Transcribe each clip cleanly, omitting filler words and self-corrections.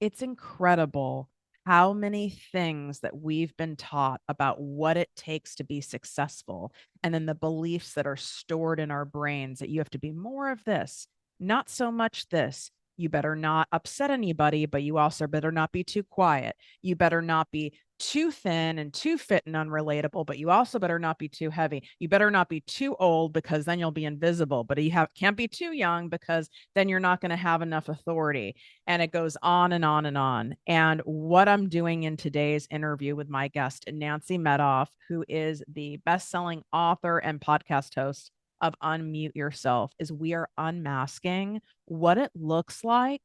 It's incredible how many things that we've been taught about what it takes to be successful, and then the beliefs that are stored in our brains that you have to be more of this, not so much this. You better not upset anybody, but you also better not be too quiet. You better not be too thin and too fit and unrelatable, but you also better not be too heavy. You better not be too old because then you'll be invisible, but can't be too young because then you're not going to have enough authority, and it goes on and on and on. And what I'm doing in today's interview with my guest, Nancy Medoff, who is the best-selling author and podcast host of Unmute Yourself, is we are unmasking what it looks like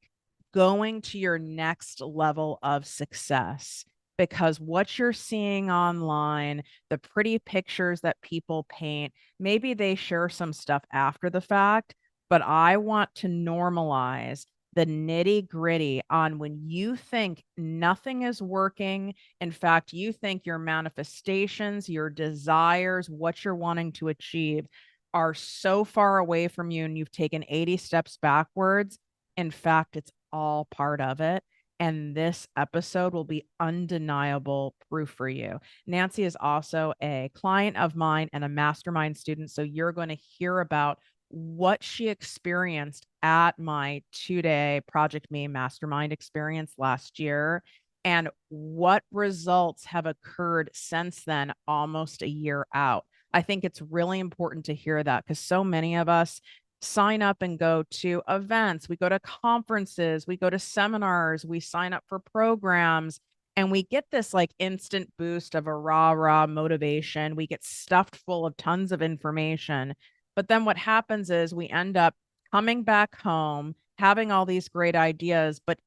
going to your next level of success. Because what you're seeing online, the pretty pictures that people paint, maybe they share some stuff after the fact, but I want to normalize the nitty gritty on when you think nothing is working. In fact, you think your manifestations, your desires, what you're wanting to achieve are so far away from you and you've taken 80 steps backwards. In fact, it's all part of it. And this episode will be undeniable proof for you. Nancy is also a client of mine and a mastermind student. So you're going to hear about what she experienced at my 2-day ProjectME Mastermind Experience last year and what results have occurred since then, almost a year out. I think it's really important to hear that because so many of us sign up and go to events, we go to conferences, we go to seminars, we sign up for programs, and we get this like instant boost of a rah motivation. We get stuffed full of tons of information. But then what happens is we end up coming back home, having all these great ideas, but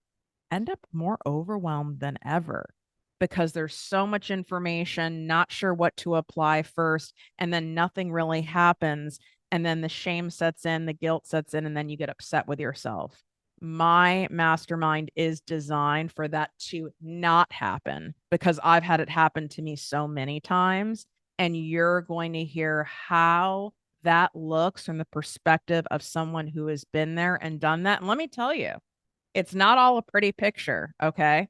end up more overwhelmed than ever because there's so much information, not sure what to apply first, and then nothing really happens. And then the shame sets in, the guilt sets in, and then you get upset with yourself. My mastermind is designed for that to not happen because I've had it happen to me so many times. And you're going to hear how that looks from the perspective of someone who has been there and done that. And let me tell you, it's not all a pretty picture, okay?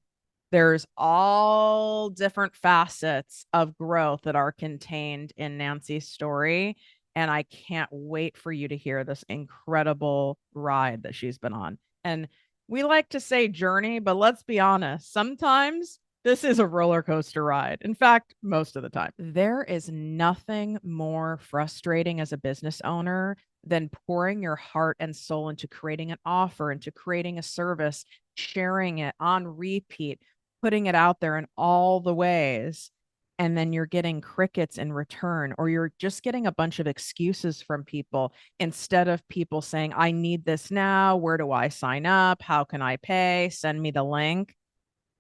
There's all different facets of growth that are contained in Nancy's story. And I can't wait for you to hear this incredible ride that she's been on. And we like to say journey, but let's be honest, sometimes this is a roller coaster ride. In fact, most of the time. There is nothing more frustrating as a business owner than pouring your heart and soul into creating an offer, into creating a service, sharing it on repeat, putting it out there in all the ways. And then you're getting crickets in return, or you're just getting a bunch of excuses from people instead of people saying, I need this now. Where do I sign up? How can I pay? Send me the link.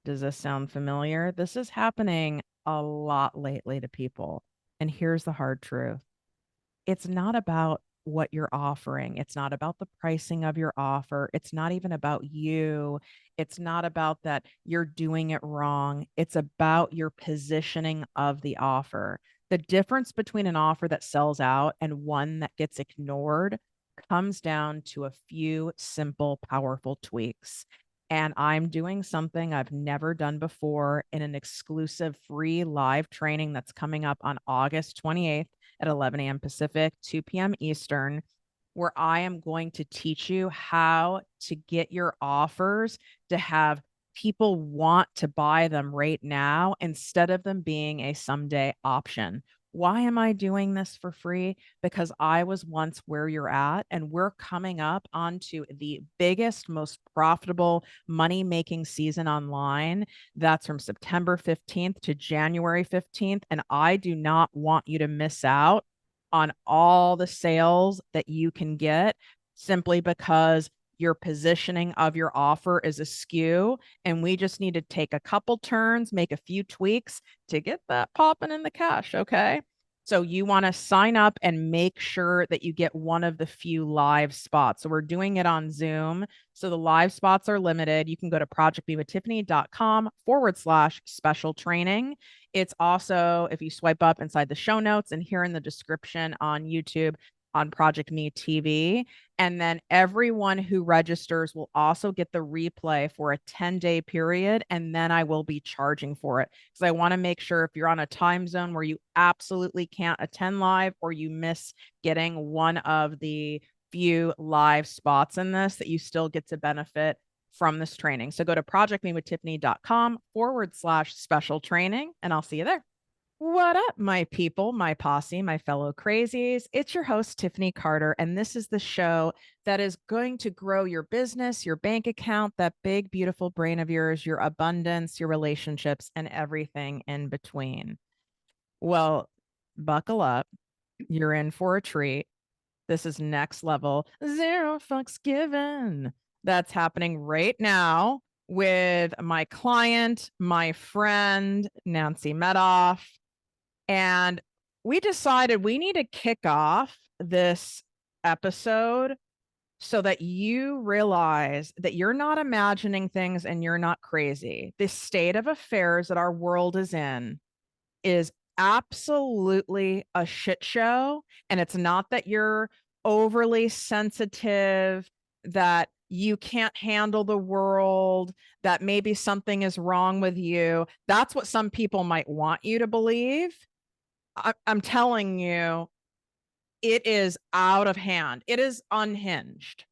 Does this sound familiar? This is happening a lot lately to people. And here's the hard truth, it's not about what you're offering. It's not about the pricing of your offer. It's not even about you. It's not about that you're doing it wrong. It's about your positioning of the offer. The difference between an offer that sells out and one that gets ignored comes down to a few simple, powerful tweaks. And I'm doing something I've never done before in an exclusive free live training that's coming up on August 28th at 11 a.m. Pacific, 2 p.m. Eastern, where I am going to teach you how to get your offers to have people want to buy them right now instead of them being a someday option. Why am I doing this for free? Because I was once where you're at, and we're coming up onto the biggest, most profitable money making season online. That's from September 15th to January 15th. And I do not want you to miss out on all the sales that you can get simply because your positioning of your offer is askew. And we just need to take a couple turns, make a few tweaks to get that popping in the cash. Okay. So you want to sign up and make sure that you get one of the few live spots. So we're doing it on Zoom. So the live spots are limited. You can go to projectbewithtiffany.com/special training. It's also, if you swipe up inside the show notes and here in the description on YouTube, on Project Me TV. And then everyone who registers will also get the replay for a 10-day period. And then I will be charging for it because I want to make sure if you're on a time zone where you absolutely can't attend live or you miss getting one of the few live spots in this, that you still get to benefit from this training. So go to projectmewithtiffany.com/special training, and I'll see you there. What up, my people, my posse, my fellow crazies? It's your host, Tiffany Carter, and this is the show that is going to grow your business, your bank account, that big, beautiful brain of yours, your abundance, your relationships, and everything in between. Well, buckle up. You're in for a treat. This is next level, zero fucks given. That's happening right now with my client, my friend, Nancy Medoff. And we decided we need to kick off this episode so that you realize that you're not imagining things and you're not crazy. The state of affairs that our world is in is absolutely a shit show. And it's not that you're overly sensitive, that you can't handle the world, that maybe something is wrong with you. That's what some people might want you to believe. I'm telling you, it is out of hand. It is unhinged.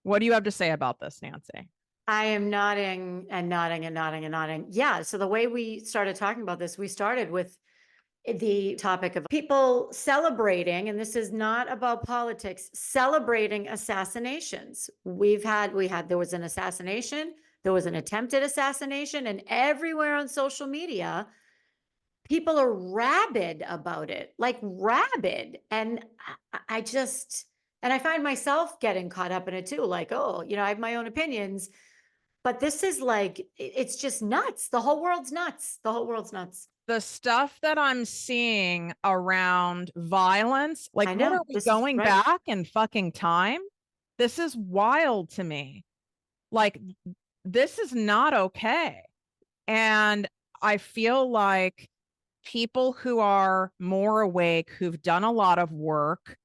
What do you have to say about this, Nancy? I am nodding and nodding and nodding and nodding. Yeah. So the way we started talking about this, we started with the topic of people celebrating, and this is not about politics, celebrating assassinations. There was an assassination, there was an attempted assassination, and everywhere on social media, people are rabid about it, like rabid. And I just, and I find myself getting caught up in it too. Like, oh, I have my own opinions, but this is like, it's just nuts. The whole world's nuts. The whole world's nuts. The stuff that I'm seeing around violence, like, I what know. are we This is going right. back in fucking time? This is wild to me. Like, this is not okay. And I feel like people who are more awake, who've done a lot of work,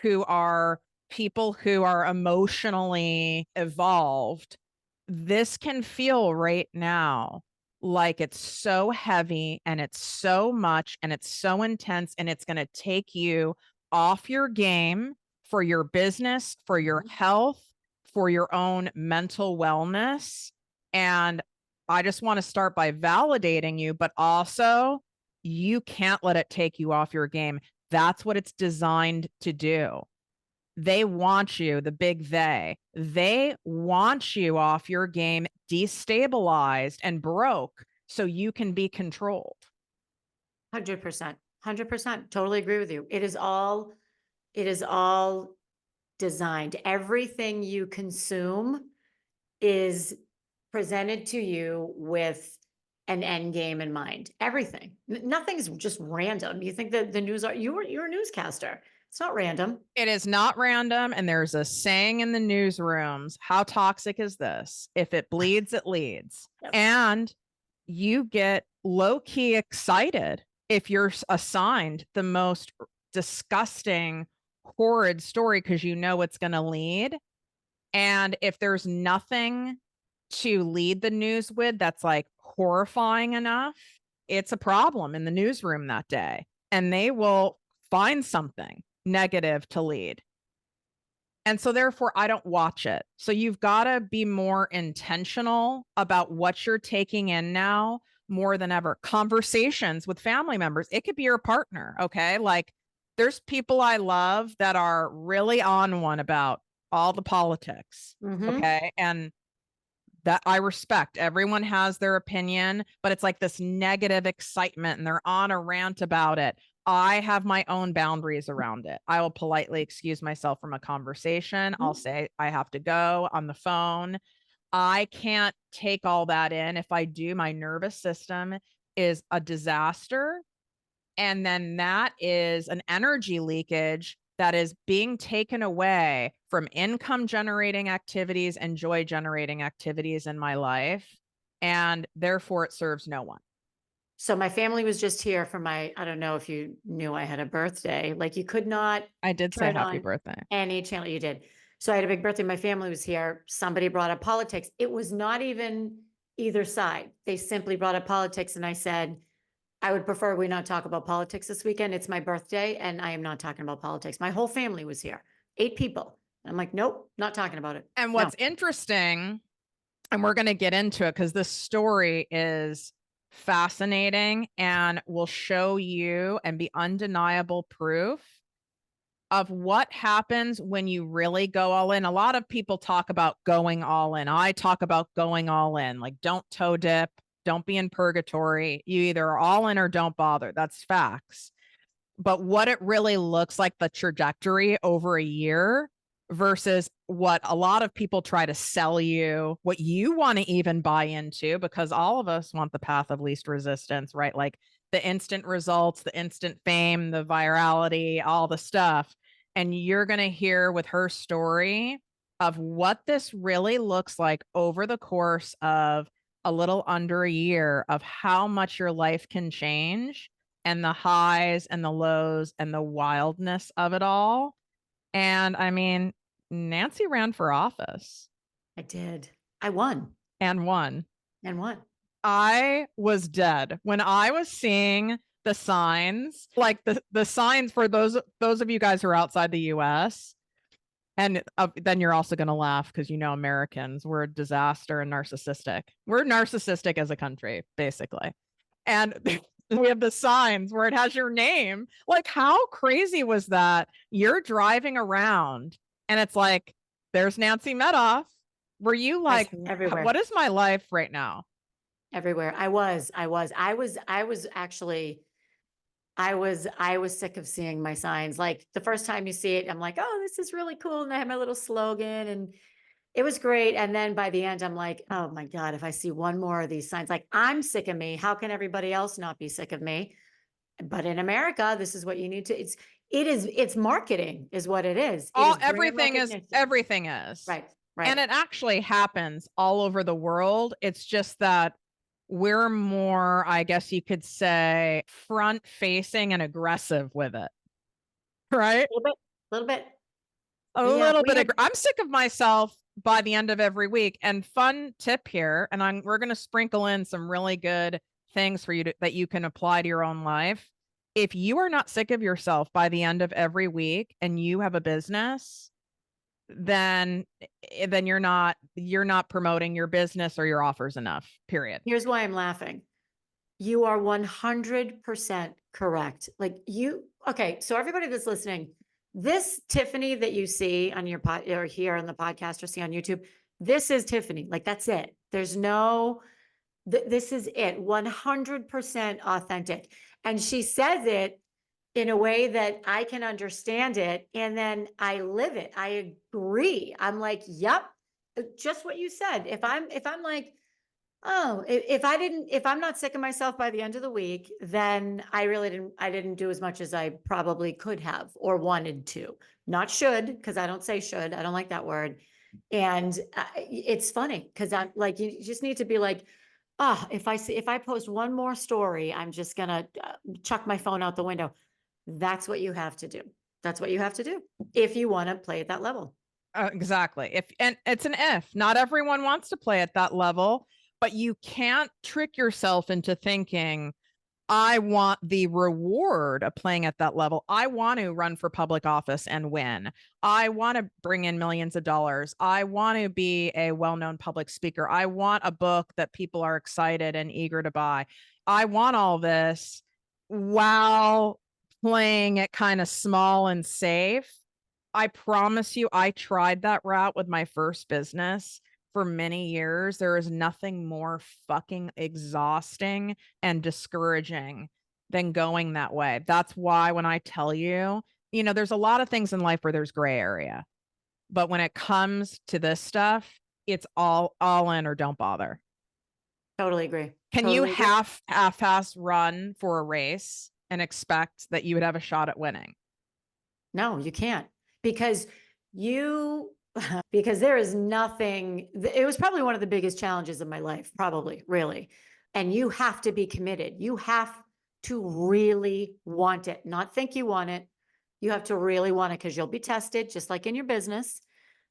who are people who are emotionally evolved, this can feel right now like it's so heavy and it's so much and it's so intense and it's going to take you off your game for your business, for your health, for your own mental wellness. And I just want to start by validating you, but also you can't let it take you off your game. That's what it's designed to do. They want you, the big they want you off your game, destabilized and broke so you can be controlled. 100%. 100%. Totally agree with you. It is all designed. Everything you consume is presented to you with an end game in mind. Everything. Nothing's just random. You think that the news are you're a newscaster. It's not random. It is not random. And there's a saying in the newsrooms, how toxic is this? If it bleeds, it leads. Yep. And you get low key excited if you're assigned the most disgusting, horrid story because you know it's going to lead. And if there's nothing to lead the news with that's like horrifying enough, it's a problem in the newsroom that day. And they will find something negative to lead. And so therefore I don't watch it. So you've got to be more intentional about what you're taking in now more than ever. Conversations with family members. It could be your partner. Okay. Like, there's people I love that are really on one about all the politics. Okay. And that I respect. Everyone has their opinion, but it's like this negative excitement and they're on a rant about it. I have my own boundaries around it. I will politely excuse myself from a conversation. I'll say I have to go on the phone. I can't take all that in. If I do, my nervous system is a disaster. And then that is an energy leakage that is being taken away from income generating activities and joy generating activities in my life. And therefore, it serves no one. So my family was just here for I don't know if you knew I had a birthday. Like you could not I did say turn happy on birthday. any channel. You did. So I had a big birthday. My family was here. Somebody brought up politics. It was not even either side. They simply brought up politics. And I said, I would prefer we not talk about politics this weekend. It's my birthday and I am not talking about politics. My whole family was here, 8 people. I'm like, nope, not talking about it. And No. what's interesting, and we're going to get into it because this story is fascinating and will show you and be undeniable proof of what happens when you really go all in. A lot of people talk about going all in. I talk about going all in, like don't toe dip, don't be in purgatory. You either are all in or don't bother. That's facts. But what it really looks like, the trajectory over a year versus what a lot of people try to sell you, what you want to even buy into, because all of us want the path of least resistance, right? Like the instant results, the instant fame, the virality, all the stuff. And you're going to hear with her story of what this really looks like over the course of a little under a year, of how much your life can change and the highs and the lows and the wildness of it all. And I mean, Nancy ran for office I did. I won and won. and won. I was dead when I was seeing the signs, like the signs for those of you guys who are outside the US. And then you're also going to laugh because Americans, we're a disaster and narcissistic. We're narcissistic as a country, basically. And we have the signs where it has your name. Like, how crazy was that? You're driving around and it's like, there's Nancy Medoff. Were you like, Everywhere. what is my life right now? Everywhere. I was actually, I was sick of seeing my signs. Like the first time you see it, I'm like, oh, this is really cool. And I had my little slogan and it was great. And then by the end, I'm like, oh my God, if I see one more of these signs, like I'm sick of me. How can everybody else not be sick of me? But in America, this is what you need to, it's marketing is what it is. It All is brand recognition. everything is. Right. And Right. it actually happens all over the world. It's just that we're more, I guess you could say, front facing and aggressive with it. Right? A little bit, a little bit. A little bit. I'm sick of myself by the end of every week. And fun tip here, and we're going to sprinkle in some really good things for you that you can apply to your own life. If you are not sick of yourself by the end of every week and you have a business, then you're not promoting your business or your offers enough, period. Here's why I'm laughing. You are 100% correct. Okay. So everybody that's listening, this Tiffany that you see on your pod or here on the podcast or see on YouTube, this is Tiffany. Like that's it. There's no, this is it. 100% authentic. And she says it in a way that I can understand it. And then I live it. I agree. I'm like, yep, just what you said. If I'm like, oh, if I'm not sick of myself by the end of the week, then I didn't do as much as I probably could have or wanted to. Not should, because I don't say should. I don't like that word. And it's funny because I'm like, you just need to be like, if I post one more story, I'm just gonna chuck my phone out the window. That's what you have to do. That's what you have to do if you want to play at that level. Exactly. And it's an if. Not everyone wants to play at that level, but you can't trick yourself into thinking, I want the reward of playing at that level. I want to run for public office and win. I want to bring in millions of dollars. I want to be a well-known public speaker. I want a book that people are excited and eager to buy. I want all this while playing it kind of small and safe. I promise you, I tried that route with my first business for many years. There is nothing more fucking exhausting and discouraging than going that way. That's why when I tell you, there's a lot of things in life where there's gray area. But when it comes to this stuff, it's all in or don't bother. Totally agree. Can Totally you agree. half-ass run for a race and expect that you would have a shot at winning? No, you can't because because there is nothing. It was probably one of the biggest challenges of my life, probably, really. And you have to be committed. You have to really want it, not think you want it. You have to really want it because you'll be tested, just like in your business.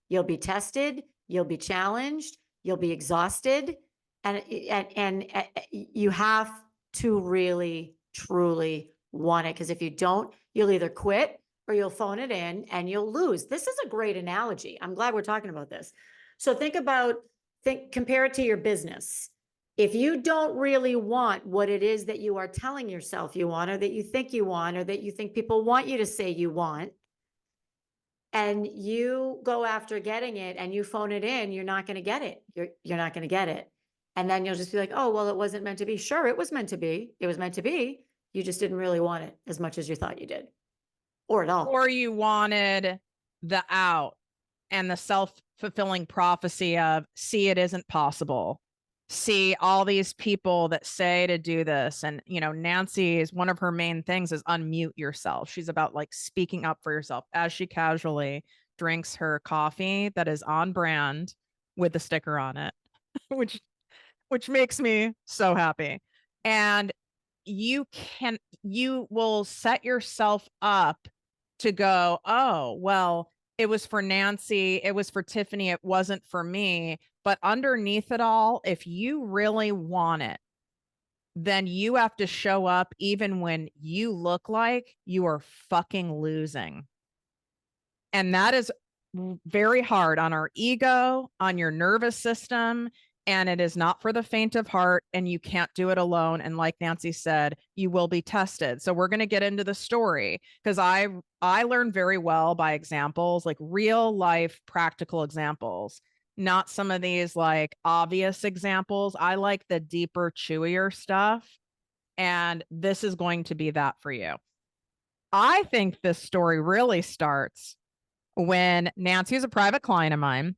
You'll be tested, you'll be challenged, you'll be exhausted, and you have to really truly want it, because if you don't, you'll either quit or you'll phone it in and you'll lose. This is a great analogy. I'm glad we're talking about this. So compare it to your business. If you don't really want what it is that you are telling yourself you want, or that you think you want, or that you think people want you to say you want, and you go after getting it and you phone it in, you're not going to get it. You're not going to get it. And then you'll just be like, oh, well, it wasn't meant to be. Sure, it was meant to be. It was meant to be. You just didn't really want it as much as you thought you did, or at all. Or you wanted the out and the self-fulfilling prophecy of, see, it isn't possible. See, all these people that say to do this. And, Nancy is, one of her main things is unmute yourself. She's about like speaking up for yourself as she casually drinks her coffee that is on brand with the sticker on it, which makes me so happy. And you will set yourself up to go, oh, well, it was for Nancy, it was for Tiffany, it wasn't for me. But underneath it all, if you really want it, then you have to show up even when you look like you are fucking losing. And that is very hard on our ego, on your nervous system, and it is not for the faint of heart, and you can't do it alone. And like Nancy said, you will be tested. So we're going to get into the story, because I learned very well by examples, like real life practical examples, not some of these like obvious examples. I like the deeper, chewier stuff, and this is going to be that for you. I think this story really starts when Nancy is a private client of mine.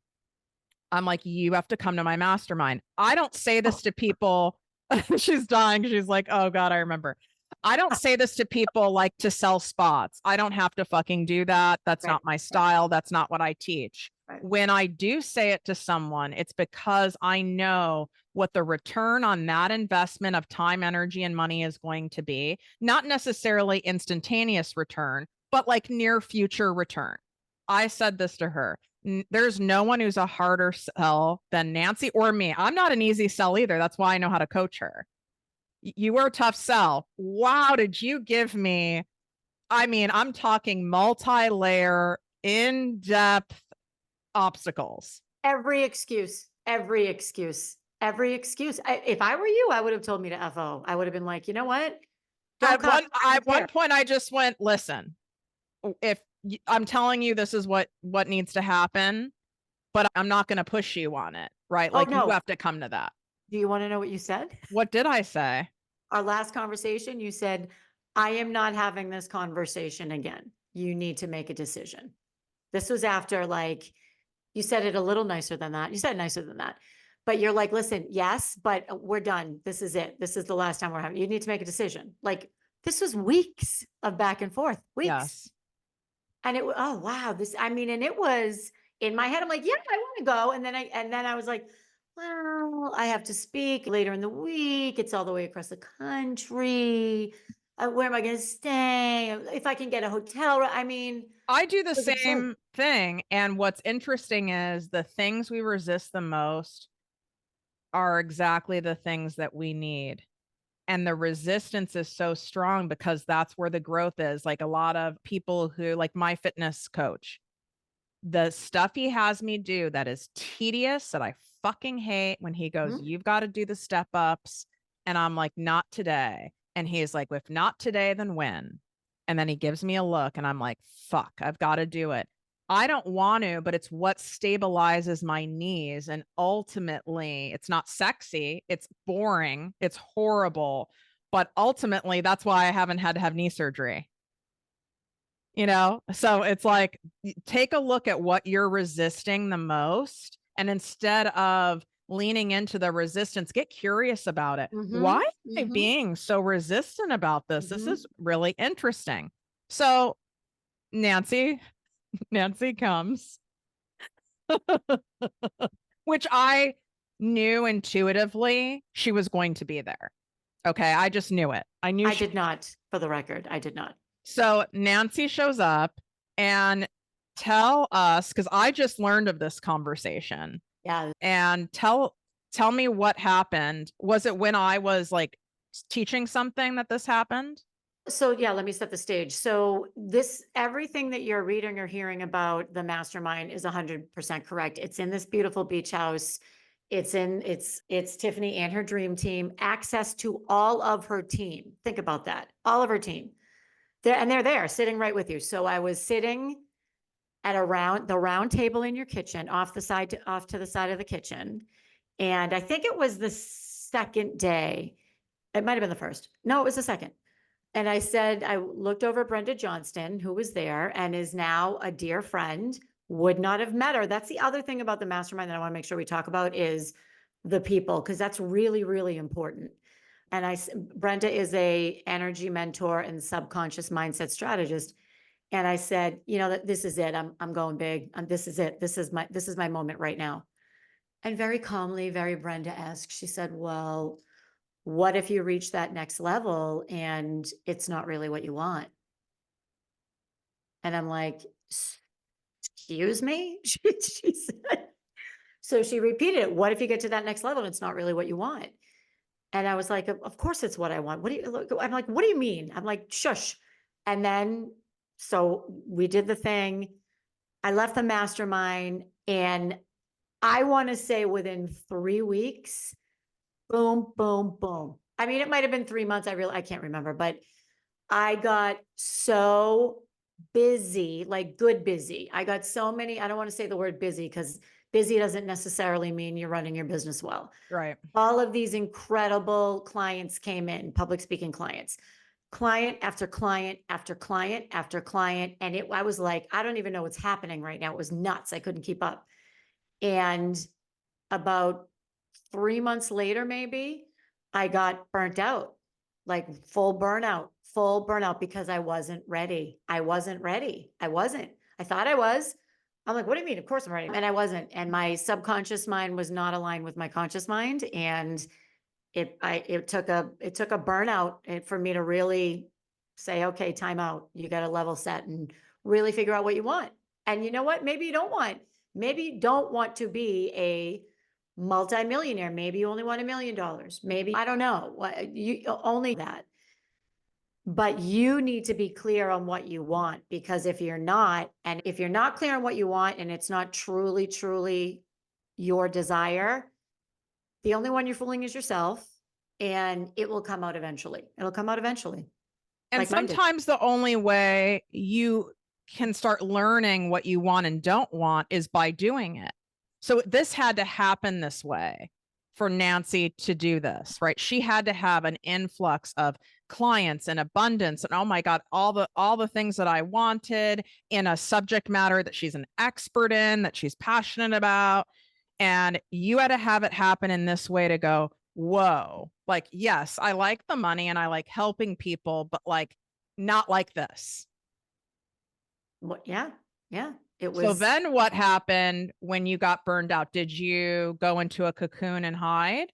I'm like, you have to come to my mastermind. I don't say this to people. She's dying. She's like, oh God, I remember. I don't say this to people like to sell spots. I don't have to fucking do that. That's Right. not my style. That's not what I teach. Right. When I do say it to someone, it's because I know what the return on that investment of time, energy, and money is going to be. Not necessarily instantaneous return, but like near future return. I said this to her. There's no one who's a harder sell than Nancy or me. I'm not an easy sell either. That's why I know how to coach her. You were a tough sell. Wow, did you give me? I mean, I'm talking multi-layer, in-depth obstacles. Every excuse, every excuse, every excuse. If I were you, I would have told me to FO. I would have been like, you know what? At one point, I just went, listen, if I'm telling you this is what needs to happen, but I'm not going to push you on it, right? Like, no. you have to come to that. Do you want to know what you said? What did I say? Our last conversation, you said, I am not having this conversation again. You need to make a decision. This was after, like, you said it a little nicer than that. You said nicer than that. But you're like, listen, yes, but we're done. This is it. This is the last time we're having, you need to make a decision. Like, this was weeks of back and forth, weeks. Yes. And oh, wow. And it was in my head. I'm like, yeah, I want to go. And then I was like, well, I have to speak later in the week. It's all the way across the country. Where am I going to stay? If I can get a hotel. I do the it was absurd. same thing. And what's interesting is the things we resist the most are exactly the things that we need. And the resistance is so strong because that's where the growth is. Like a lot of people who, like my fitness coach, the stuff he has me do that is tedious, that I fucking hate, when he goes, you've got to do the step ups. And I'm like, not today. And he's like, if not today, then when? And then he gives me a look and I'm like, fuck, I've got to do it. I don't want to, but it's what stabilizes my knees. And ultimately, it's not sexy. It's boring. It's horrible. But ultimately, that's why I haven't had to have knee surgery. So it's like, take a look at what you're resisting the most. And instead of leaning into the resistance, get curious about it. Why am I being so resistant about this? This is really interesting. So Nancy comes, which I knew intuitively she was going to be there. Okay. I just knew it. I knew I she. did not, for the record. I did not. So Nancy shows up and tell us, because I just learned of this conversation, Yeah. and tell me what happened. Was it when I was like teaching something that this happened? So yeah, let me set the stage. So this everything that you're reading or hearing about the mastermind is 100% correct. It's in this beautiful beach house. It's Tiffany and her dream team, access to all of her team. Think about that. All of her team. They're there sitting right with you. So I was sitting at the round table in your kitchen, off to the side of the kitchen. And I think it was the second day. It might have been the first. No, it was the second. And I said, I looked over at Brenda Johnston, who was there and is now a dear friend, would not have met her. That's the other thing about the mastermind that I want to make sure we talk about is the people, because that's really, really important. And Brenda is a energy mentor and subconscious mindset strategist. And I said, this is it. I'm going big. This is it. This is my moment right now. And very calmly, very Brenda-esque, she said, well, what if you reach that next level and it's not really what you want? And I'm like, excuse me? She said, so she repeated it. What if you get to that next level and it's not really what you want? And I was like, of course it's what I want. What do you look? I'm like, what do you mean? I'm like, shush. And then, so we did the thing. I left the mastermind and I want to say within 3 weeks, boom, boom, boom. I mean, it might have been 3 months. I can't remember, but I got so busy, like good busy. I got so many, I don't want to say the word busy because busy doesn't necessarily mean you're running your business well. Right. All of these incredible clients came in, public speaking clients, client after client after client after client. And I was like, I don't even know what's happening right now. It was nuts. I couldn't keep up. And about 3 months later, maybe I got burnt out, like full burnout because I wasn't ready. I wasn't ready. I wasn't. I thought I was. I'm like, what do you mean? Of course I'm ready. And I wasn't. And my subconscious mind was not aligned with my conscious mind. And it took a burnout for me to really say, okay, time out. You got to level set and really figure out what you want. And you know what? Maybe you don't want to be a multimillionaire. Maybe you only want $1 million. Maybe, I don't know what you only that, but you need to be clear on what you want, because if you're not clear on what you want and it's not truly, truly your desire, the only one you're fooling is yourself, and it will come out eventually. It'll come out eventually. And Like mine did. sometimes the only way you can start learning what you want and don't want is by doing it. So this had to happen this way for Nancy to do this, right? She had to have an influx of clients and abundance and, oh my God, all the things that I wanted in a subject matter that she's an expert in, that she's passionate about. And you had to have it happen in this way to go, whoa, like, yes, I like the money and I like helping people, but like not like this. Yeah. Yeah. It So was. then what happened when you got burned out? Did you go into a cocoon and hide?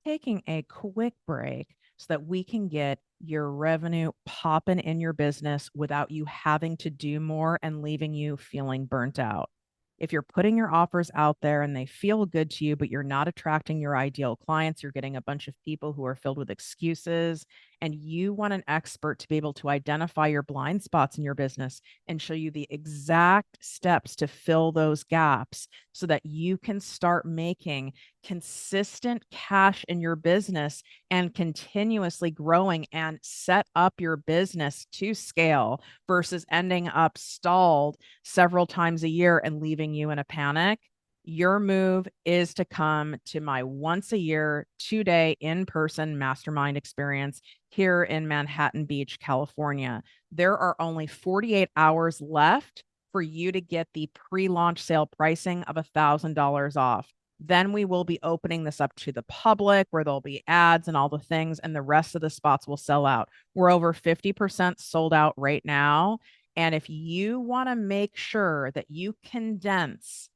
Taking a quick break so that we can get your revenue popping in your business without you having to do more and leaving you feeling burnt out. If you're putting your offers out there and they feel good to you, but you're not attracting your ideal clients, you're getting a bunch of people who are filled with excuses, and you want an expert to be able to identify your blind spots in your business and show you the exact steps to fill those gaps so that you can start making consistent cash in your business and continuously growing and set up your business to scale versus ending up stalled several times a year and leaving you in a panic. Your move is to come to my once a year, 2-day in-person mastermind experience here in Manhattan Beach, California. There are only 48 hours left for you to get the pre-launch sale pricing of $1,000 off. Then we will be opening this up to the public where there'll be ads and all the things, and the rest of the spots will sell out. We're over 50% sold out right now. And if you want to make sure that you condense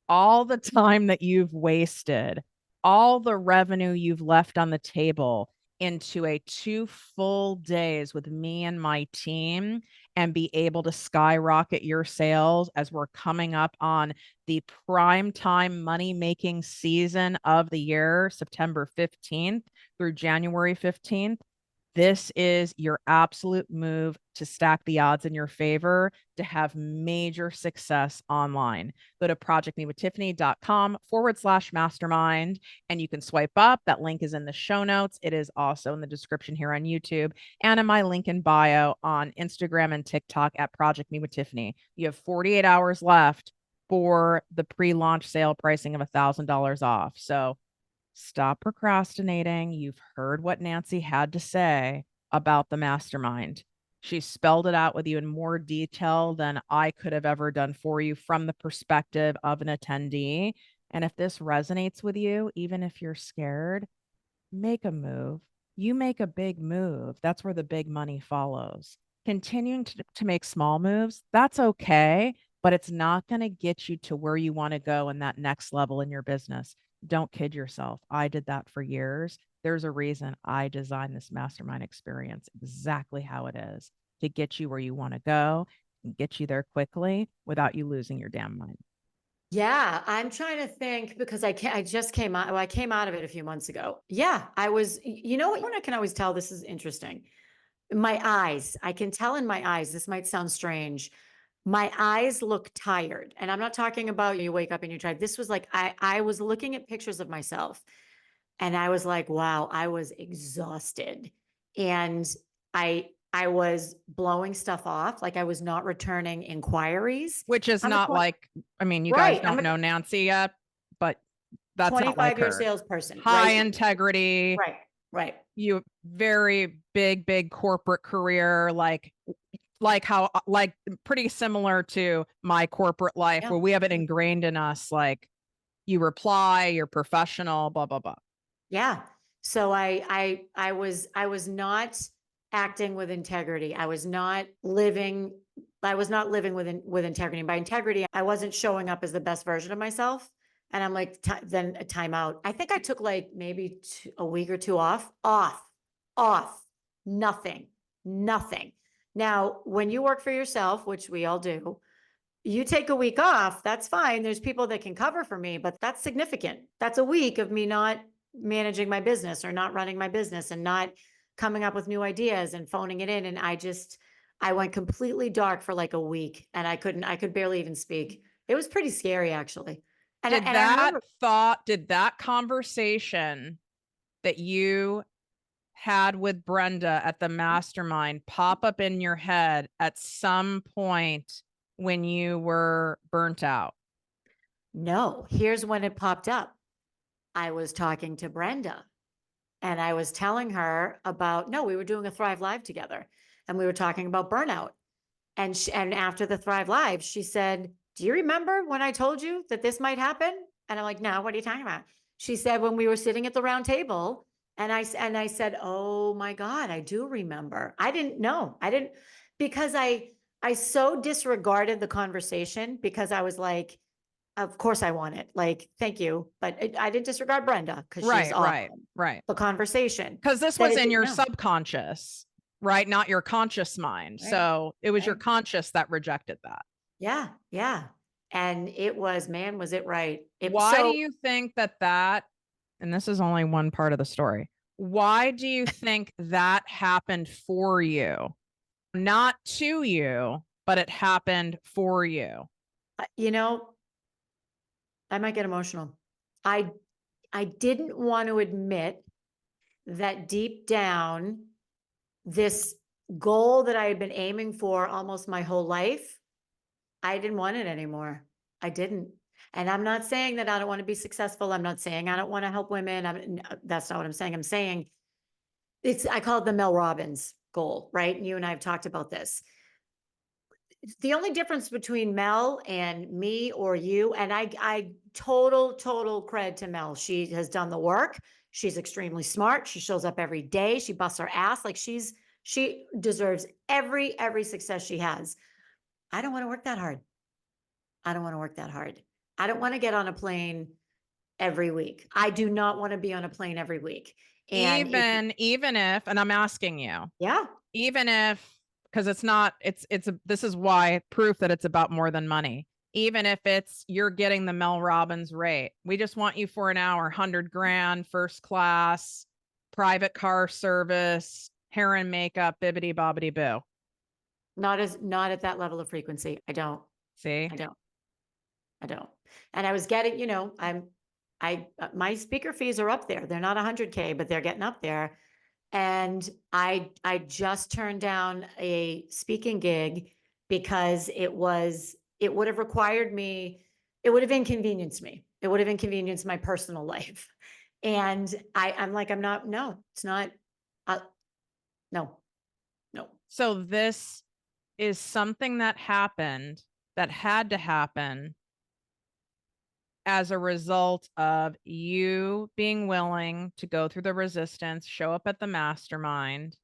all the time that you've wasted, all the revenue you've left on the table into a 2 full days with me and my team and be able to skyrocket your sales as we're coming up on the prime time money-making season of the year, September 15th through January 15th. This is your absolute move to stack the odds in your favor to have major success online. Go to projectmewithtiffany.com/mastermind and you can swipe up. That link is in the show notes. It is also in the description here on YouTube and in my link in bio on Instagram and TikTok at Project Me with Tiffany. You have 48 hours left for the pre-launch sale pricing of $1,000 off. So stop procrastinating. You've heard what Nancy had to say about the mastermind. She spelled it out with you in more detail than I could have ever done for you from the perspective of an attendee. And if this resonates with you, even if you're scared, make a move. You make a big move. That's where the big money follows. Continuing to make small moves, that's okay, but it's not going to get you to where you want to go in that next level in your business. Don't kid yourself. I did that for years. There's a reason I designed this mastermind experience exactly how it is to get you where you want to go and get you there quickly without you losing your damn mind. Yeah, I'm trying to think because I just came out, well, I came out of it a few months ago. Yeah, you know what I can always tell, this is interesting. My eyes, I can tell in my eyes, this might sound strange. My eyes look tired. And I'm not talking about you wake up and you're tired. This was like, I was looking at pictures of myself and I was like, wow, I was exhausted. And I was blowing stuff off. Like I was not returning inquiries. Which is I'm a not twen- like, I mean, you guys right. I'm don't a know Nancy yet, but that's not like 25-year her. salesperson, High right? integrity, Right. Right. you very big corporate career, like how like pretty similar to my corporate life Yeah. where we have it ingrained in us, like you reply, you're professional, blah, blah, blah. Yeah. So I was not acting with integrity. I was not living with integrity. And by integrity, I wasn't showing up as the best version of myself. And I'm like, then a timeout. I think I took like maybe a week or two off, nothing, nothing. Now, when you work for yourself, which we all do, you take a week off, that's fine. There's people that can cover for me, but that's significant. That's a week of me not managing my business or not running my business and not coming up with new ideas and phoning it in. And I went completely dark for like a week and I could barely even speak. It was pretty scary actually. And I remember, Did that conversation that you had with Brenda at the mastermind pop up in your head at some point when you were burnt out? no, here's when it popped up. I was talking to Brenda and I was telling her about, no, we were doing a Thrive Live together and we were talking about burnout. And after the Thrive Live, she said, "Do you remember when I told you that this might happen?" And I'm like, "No, what are you talking about?" She said, "When we were sitting at the round table." And I said, "Oh my God, I do remember." I didn't know. I didn't because I so disregarded the conversation because I was like, of course I want it. Like, thank you. But I didn't disregard Brenda because she's Right, awesome. right. The conversation Because this that was it in didn't your know. subconscious, right? Not your conscious mind. Right. So it was your Right. conscious that rejected that. Yeah. Yeah. And it was, man, was it right. Why do you think that, and this is only one part of the story, why do you think that happened for you? Not to you, but it happened for you. you know, I might get emotional. I I didn't want to admit that deep down, this goal that I had been aiming for almost my whole life, I didn't want it anymore. I didn't. And I'm not saying that I don't want to be successful. I'm not saying I don't want to help women. That's not what I'm saying. I'm saying I call it the Mel Robbins goal, right? And you and I have talked about this. The only difference between Mel and me or you, and I total cred to Mel. She has done the work. She's extremely smart. She shows up every day. She busts her ass. Like she deserves every success she has. I don't want to work that hard. I don't want to work that hard. I don't want to get on a plane every week. I do not want to be on a plane every week. And if, Even if, and I'm asking you, yeah, even if, because it's not, this is why proof that it's about more than money. Even if it's you're getting the Mel Robbins rate, we just want you for an hour, 100 grand, first class, private car service, hair and makeup, bibbity bobbity boo. not at that level of frequency. I don't. See? I don't. I don't. And I was getting, my speaker fees are up there. They're not 100K, but they're getting up there. And I just turned down a speaking gig because it would have required me, it would have inconvenienced me. It would have inconvenienced my personal life. And I'm like, I'm not, no, it's not, uh, no, no. So this is something that happened, that had to happen as a result of you being willing to go through the resistance, show up at the mastermind,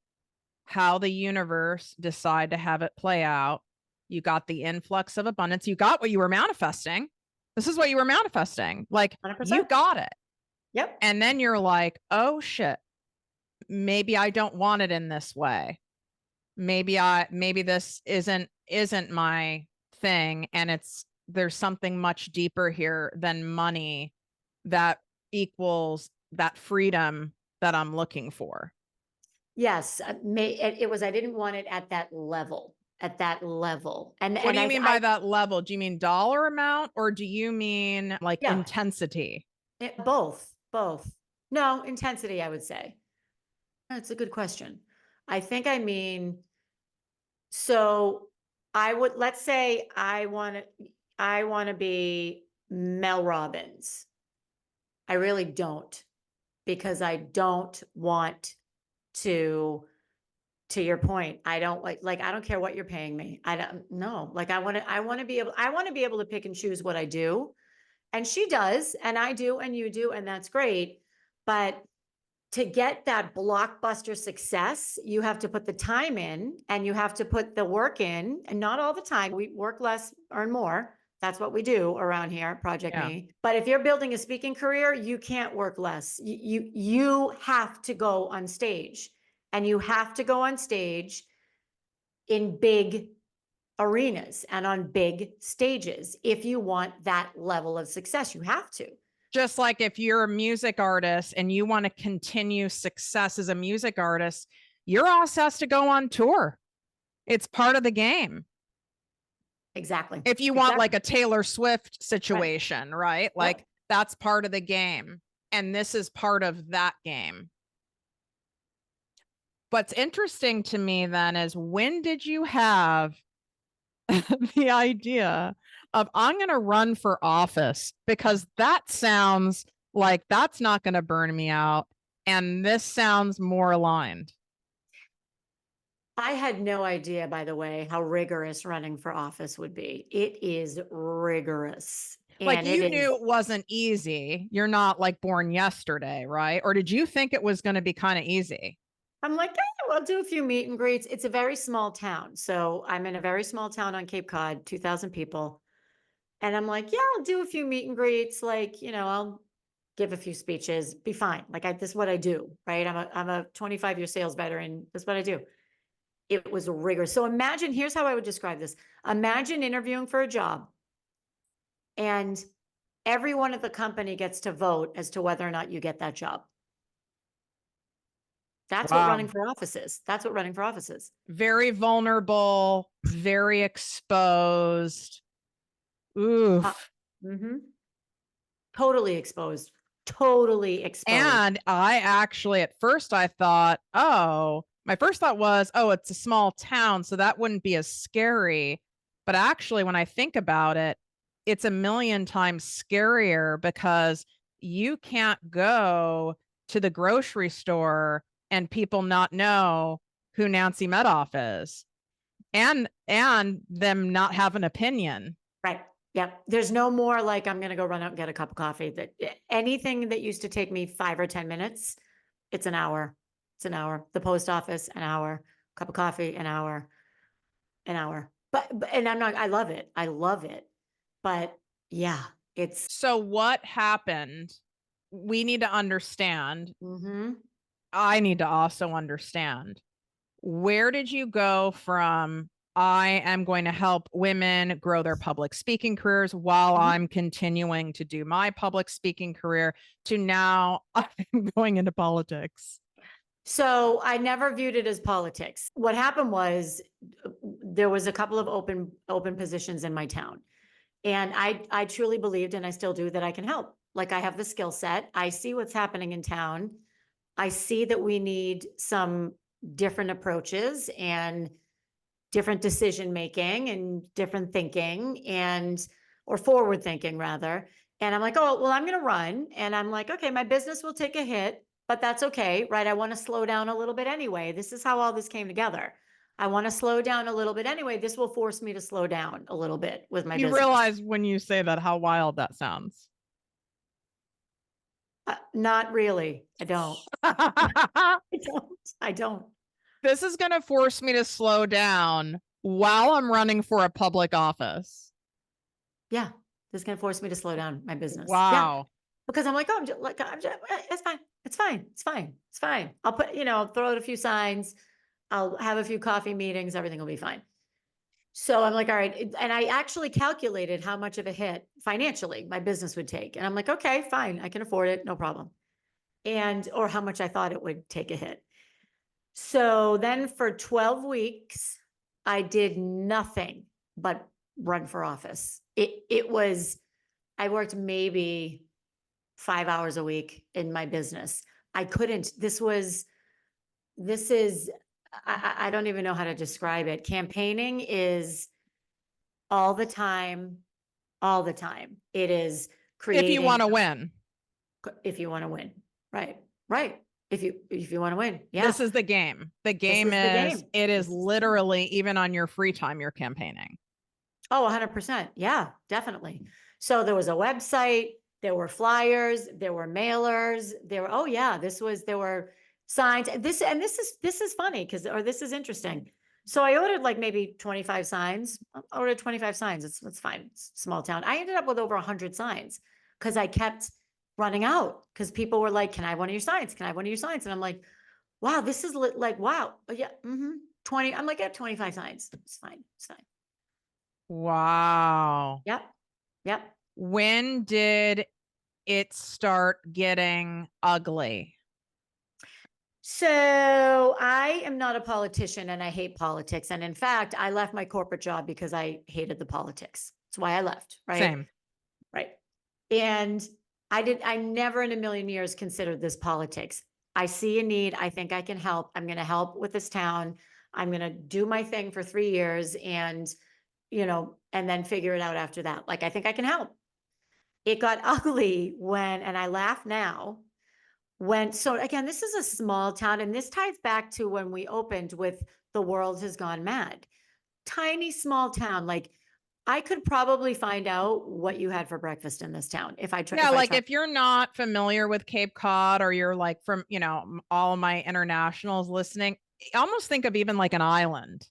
how the universe decide to have it play out. You got the influx of abundance. You got what you were manifesting. This is what you were manifesting. Like, you 100%. got it. Yep. And then you're like, oh shit, maybe I don't want it in this way. Maybe this isn't my thing, and there's something much deeper here than money that equals that freedom that I'm looking for. Yes. It was, I didn't want it at that level, And, What do you mean by I, that level? Do you mean dollar amount, or do you mean like yeah, intensity? both. No, intensity, I would say. That's a good question. I think I mean, so let's say I want to be Mel Robbins. I really don't, because I don't want to your point, I don't I don't care what you're paying me. I don't know. Like I want to be able to pick and choose what I do. And she does, and I do, and you do, and that's great. But to get that blockbuster success, you have to put the time in and you have to put the work in, and not all the time. We work less, earn more. That's what we do around here at Project Yeah. Me. But if you're building a speaking career, you can't work less. You have to go on stage, and you have to go on stage in big arenas and on big stages if you want that level of success. You have to. Just like if you're a music artist and you want to continue success as a music artist, your ass has to go on tour. It's part of the game. Exactly. If you want like Exactly. a Taylor Swift Right. situation, right? Yep. Like that's part of the game. And this is part of that game. What's interesting to me then is, when did you have the idea of, I'm going to run for office? Because that sounds like that's not going to burn me out. And this sounds more aligned. I had no idea, by the way, how rigorous running for office would be. It is rigorous. Like, And it you knew is, it wasn't easy. You're not like born yesterday, right? Or did you think it was going to be kind of easy? I'm like, I'll do a few meet and greets. It's a very small town. So I'm in a very small town on Cape Cod, 2,000 people. And I'm like, yeah, I'll do a few meet and greets. Like, I'll give a few speeches, be fine. This is what I do, right? I'm a 25-year sales veteran. That's what I do. It was rigorous. So imagine, here's how I would describe this. Imagine interviewing for a job, and everyone at the company gets to vote as to whether or not you get that job. That's what running Wow. for office is. That's what running for office is. Very vulnerable, very exposed. Uh, Oof. mhm. Totally exposed. Totally exposed. And I actually, at first, I thought, oh, my first thought was, oh, it's a small town, so that wouldn't be as scary. But actually, when I think about it, it's a million times scarier, because you can't go to the grocery store and people not know who Nancy Medoff is, and them not have an opinion. Right. Yep. There's no more like, I'm going to go run out and get a cup of coffee. That anything that used to take me 5 or 10 minutes, it's an hour. It's an hour. The post office, an hour. Cup of coffee, an hour. An hour. And I'm not, I love it. I love it. But yeah, it's So what happened we need to understand, Mm-hmm. I need to also understand, where did you go from I am going to help women grow their public speaking careers while Mm-hmm. I'm continuing to do my public speaking career to now I'm going into politics? So I never viewed it as politics. What happened was there was a couple of open positions in my town. And I truly believed, and I still do, that I can help. Like I have the skill set. I see what's happening in town. I see that we need some different approaches and different decision making and different thinking and or forward thinking rather. And I'm like, oh, well, I'm going to run. And I'm like, okay, my business will take a hit, but that's okay, right? I want to slow down a little bit anyway. This is how all this came together. I want to slow down a little bit anyway. This will force me to slow down a little bit with my You business. realize when you say that how wild that sounds. Not really. I don't. I don't. I don't. This is going to force me to slow down while I'm running for a public office. Yeah. This is going to force me to slow down my business. Yeah. Wow. Because I'm like, oh, it's fine. It's fine. It's fine. It's fine. I'll put, I'll throw out a few signs. I'll have a few coffee meetings. Everything will be fine. So I'm like, all right. And I actually calculated how much of a hit financially my business would take. And I'm like, okay, fine. I can afford it. No problem. Or how much I thought it would take a hit. So then for 12 weeks, I did nothing but run for office. I worked maybe 5 hours a week in my business. I couldn't, this is, I don't even know how to describe it. Campaigning is all the time, all the time. It is If you want creating, to win, if you want to win. Right. Right. If you want to win. Yeah. this is the game. The This game is the is, game. it is This is the game. literally even on your free time, you're campaigning. Oh, 100%. Yeah, definitely. So there was a website, there were flyers, there were mailers, oh yeah, there were signs. This is funny or this is interesting. So I ordered like maybe 25 signs. I ordered 25 signs. It's fine. It's a small town. I ended up with over 100 signs because I kept running out because people were like, can I have one of your signs? Can I have one of your signs? And I'm like, wow, this is like, wow. Oh, yeah. 20. I'm like, I have 25 signs. It's fine. It's fine. Wow. Yep. Yep. When did it start getting ugly? So I am not a politician and I hate politics. And in fact, I left my corporate job because I hated the politics. That's why I left. Right. Same. Right. And I never in a million years considered this politics. I see a need. I think I can help. I'm going to help with this town. I'm going to do my thing for 3 years and then figure it out after that. Like, I think I can help. It got ugly and I laugh now so again, this is a small town, and this ties back to when we opened with The World Has Gone Mad. Tiny, small town. Like, I could probably find out what you had for breakfast in this town if I try. Yeah, like if you're not familiar with Cape Cod or you're like from, all of my internationals listening, almost think of even like an island,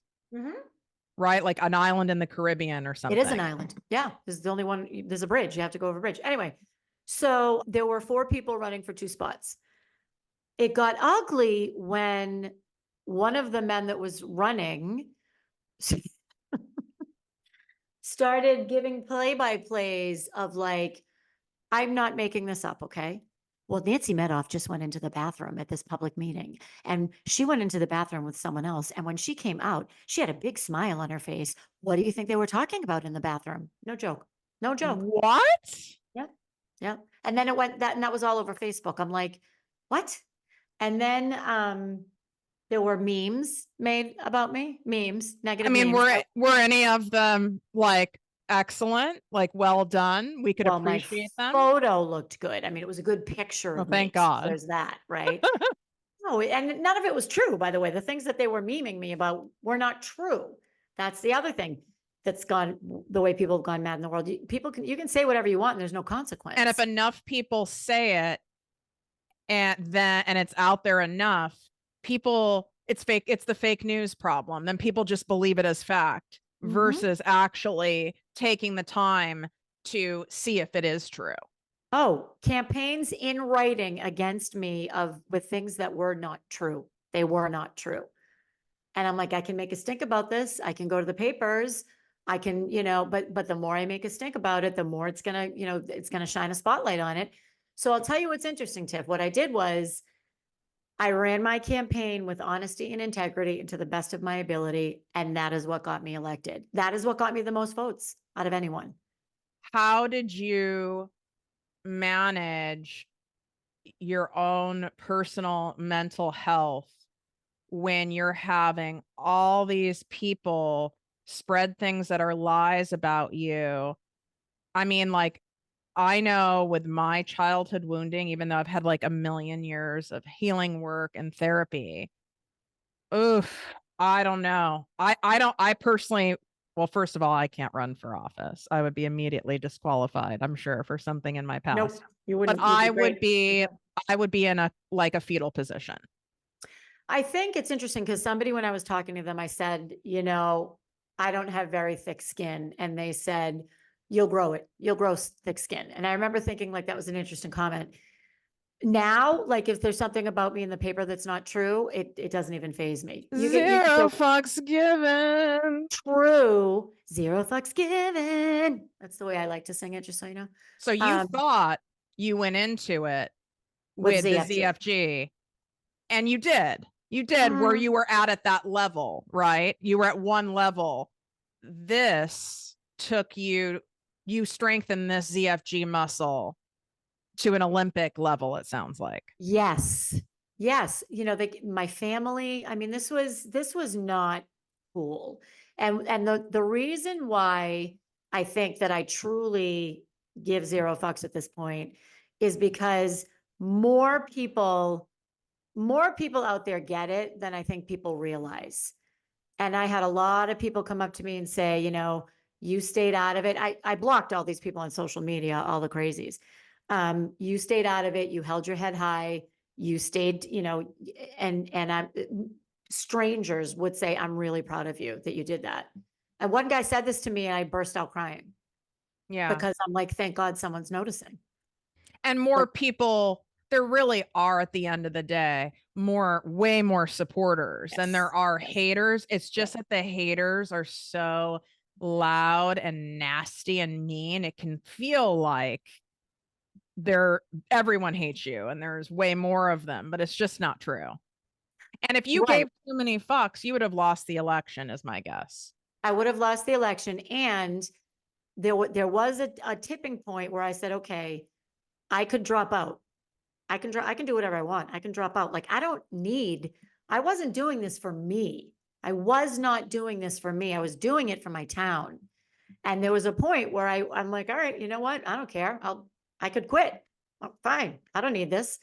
right? Like an island in the Caribbean or It is an something. island. Yeah. This is the only one. There's a bridge. You have to go over a bridge. Anyway, so there were 4 people running for 2 spots. It got ugly when one of the men that was running started giving play-by-plays of like, I'm not making this up, okay? Well, Nancy Medoff just went into the bathroom at this public meeting, and she went into the bathroom with someone else. And when she came out, she had a big smile on her face. What do you think they were talking about in the bathroom? No joke. No joke. What? Yep. Yep. And then and that was all over Facebook. I'm like, what? And then there were memes made about me, I negative mean, memes. were any of them like excellent, like well done? We could Well, my appreciate them. photo looked good. I mean, it was a good picture Well, of me. thank So God. there's that, right? No, and none of it was true, by the way. The things that they were memeing me about were not true. That's the other thing that's gone the way people have gone mad in the world. You can say whatever you want and there's no consequence. And if enough people say it and it's out there enough, it's fake, it's the fake news problem. Then people just believe it as fact versus actually taking the time to see if it is true. Oh, campaigns in writing against me with things that were not true. They were not true. And I'm like, I can make a stink about this. I can go to the papers. I can, but the more I make a stink about it, the more it's gonna, it's gonna shine a spotlight on it. So I'll tell you what's interesting, Tiff. What I did was I ran my campaign with honesty and integrity and to the best of my ability. And that is what got me elected. That is what got me the most votes out of anyone. How did you manage your own personal mental health when you're having all these people spread things that are lies about you? I mean, like, I know with my childhood wounding, even though I've had like a million years of healing work and therapy, oof, I don't know. I personally, well, first of all, I can't run for office. I would be immediately disqualified, I'm sure, for something in my Nope, past. you But wouldn't. You'd be great. I would be in a like a fetal position. I think it's interesting because somebody, when I was talking to them, I said, I don't have very thick skin. And they said, you'll grow it. You'll grow thick skin. And I remember thinking like that was an interesting comment. Now, like if there's something about me in the paper that's not true, it doesn't even faze me. You could Zero say fucks given. true, zero fucks given. That's the way I like to sing it, just so you know. So you Um, thought you went into it with with the ZFG. ZFG, and you did. You did where Mm, you were at that level, right? You were at one level. This took you, you strengthened this ZFG muscle to an Olympic level, it sounds like. yes. Yes. My family, I mean, this was not cool. And the reason why I think that I truly give zero fucks at this point is because more people, more people out there get it than I think people realize. And I had a lot of people come up to me and say, you stayed out of it. I blocked all these people on social media, all the crazies. You stayed out of it. You held your head high. You stayed, and strangers would say, I'm really proud of you that you did that. And one guy said this to me and I burst out crying Yeah. because I'm like, thank God someone's noticing. And Like, more people, there really are at the end of the day, way more supporters than there yes, are yes, haters. It's just yes. that the haters are so loud and nasty and mean. It can feel like they're everyone hates you and there's way more of them, but it's just not true. And if you Right. gave too many fucks, you would have lost the election, is my guess. I would have lost the election. And there was a tipping point where I said, okay, I could drop out. I can do whatever I want. I can drop out. Like I wasn't doing this for me. I was not doing this for me. I was doing it for my town. And there was a point where I'm like, all right, you know what? I don't care. I could quit. Oh, fine. I don't need this.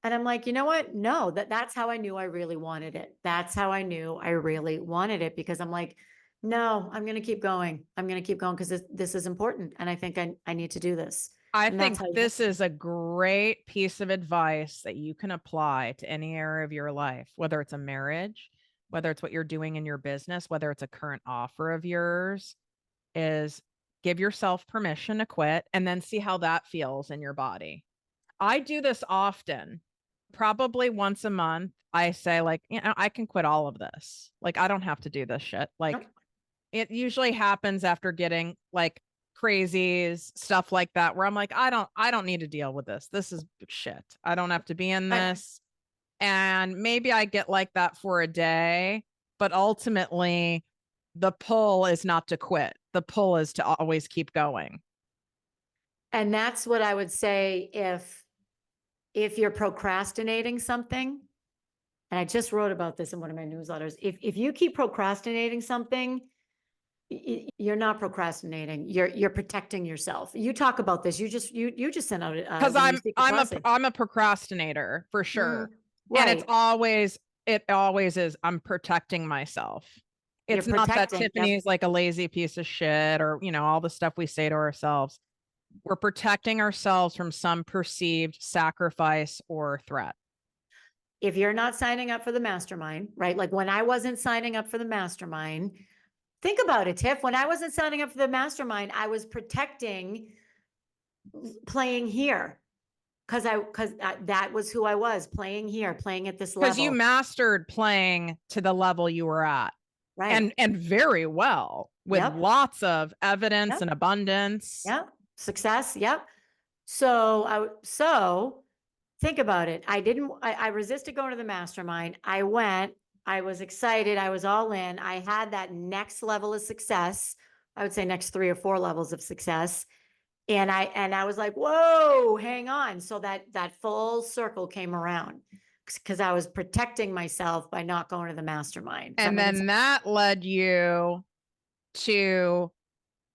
And I'm like, you know what? No, that's how I knew I really wanted it. That's how I knew I really wanted it because I'm like, no, I'm going to keep going. I'm going to keep going because this is important. And I think I need to do this. I And that's think how you this is a great piece of advice that you can apply to any area of your life, whether it's a marriage, whether it's what you're doing in your business, whether it's a current offer of yours, is give yourself permission to quit and then see how that feels in your body. I do this often, probably once a month. I say, like, I can quit all of this. Like, I don't have to do this shit. nope. Like, it usually happens after getting like crazies, stuff like that, where I'm like, I don't need to deal with this. This is shit. I don't have to be in I, this. And maybe I get like that for a day, but ultimately the pull is not to quit. The pull is to always keep going. And that's what I would say if you're procrastinating something, and I just wrote about this in one of my newsletters. If you keep procrastinating something, you're not procrastinating. You're protecting yourself. You talk about this. You just sent out Because when you speak at Posse. I'm a procrastinator for Mm, sure. And right. it always is, I'm protecting myself. You're It's not that protecting. Yep. Tiffany's like a lazy piece of shit or, all the stuff we say to ourselves. We're protecting ourselves from some perceived sacrifice or threat. If you're not signing up for the mastermind, right? Like when I wasn't signing up for the mastermind, think about it, Tiff. When I wasn't signing up for the mastermind, I was protecting playing here. Because that was who I was, playing here, playing at this Because you level. mastered playing to the level you were at. Right. And very well, with Yep. lots of evidence Yep. and abundance. Yep. Success. Yep. So think about it. I resisted going to the mastermind. I went, I was excited. I was all in. I had that next level of success. I would say next 3 or 4 levels of success. And I was like, whoa, hang on. So that full circle came around because I was protecting myself by not going to the mastermind. Does that And make then sense? that led you to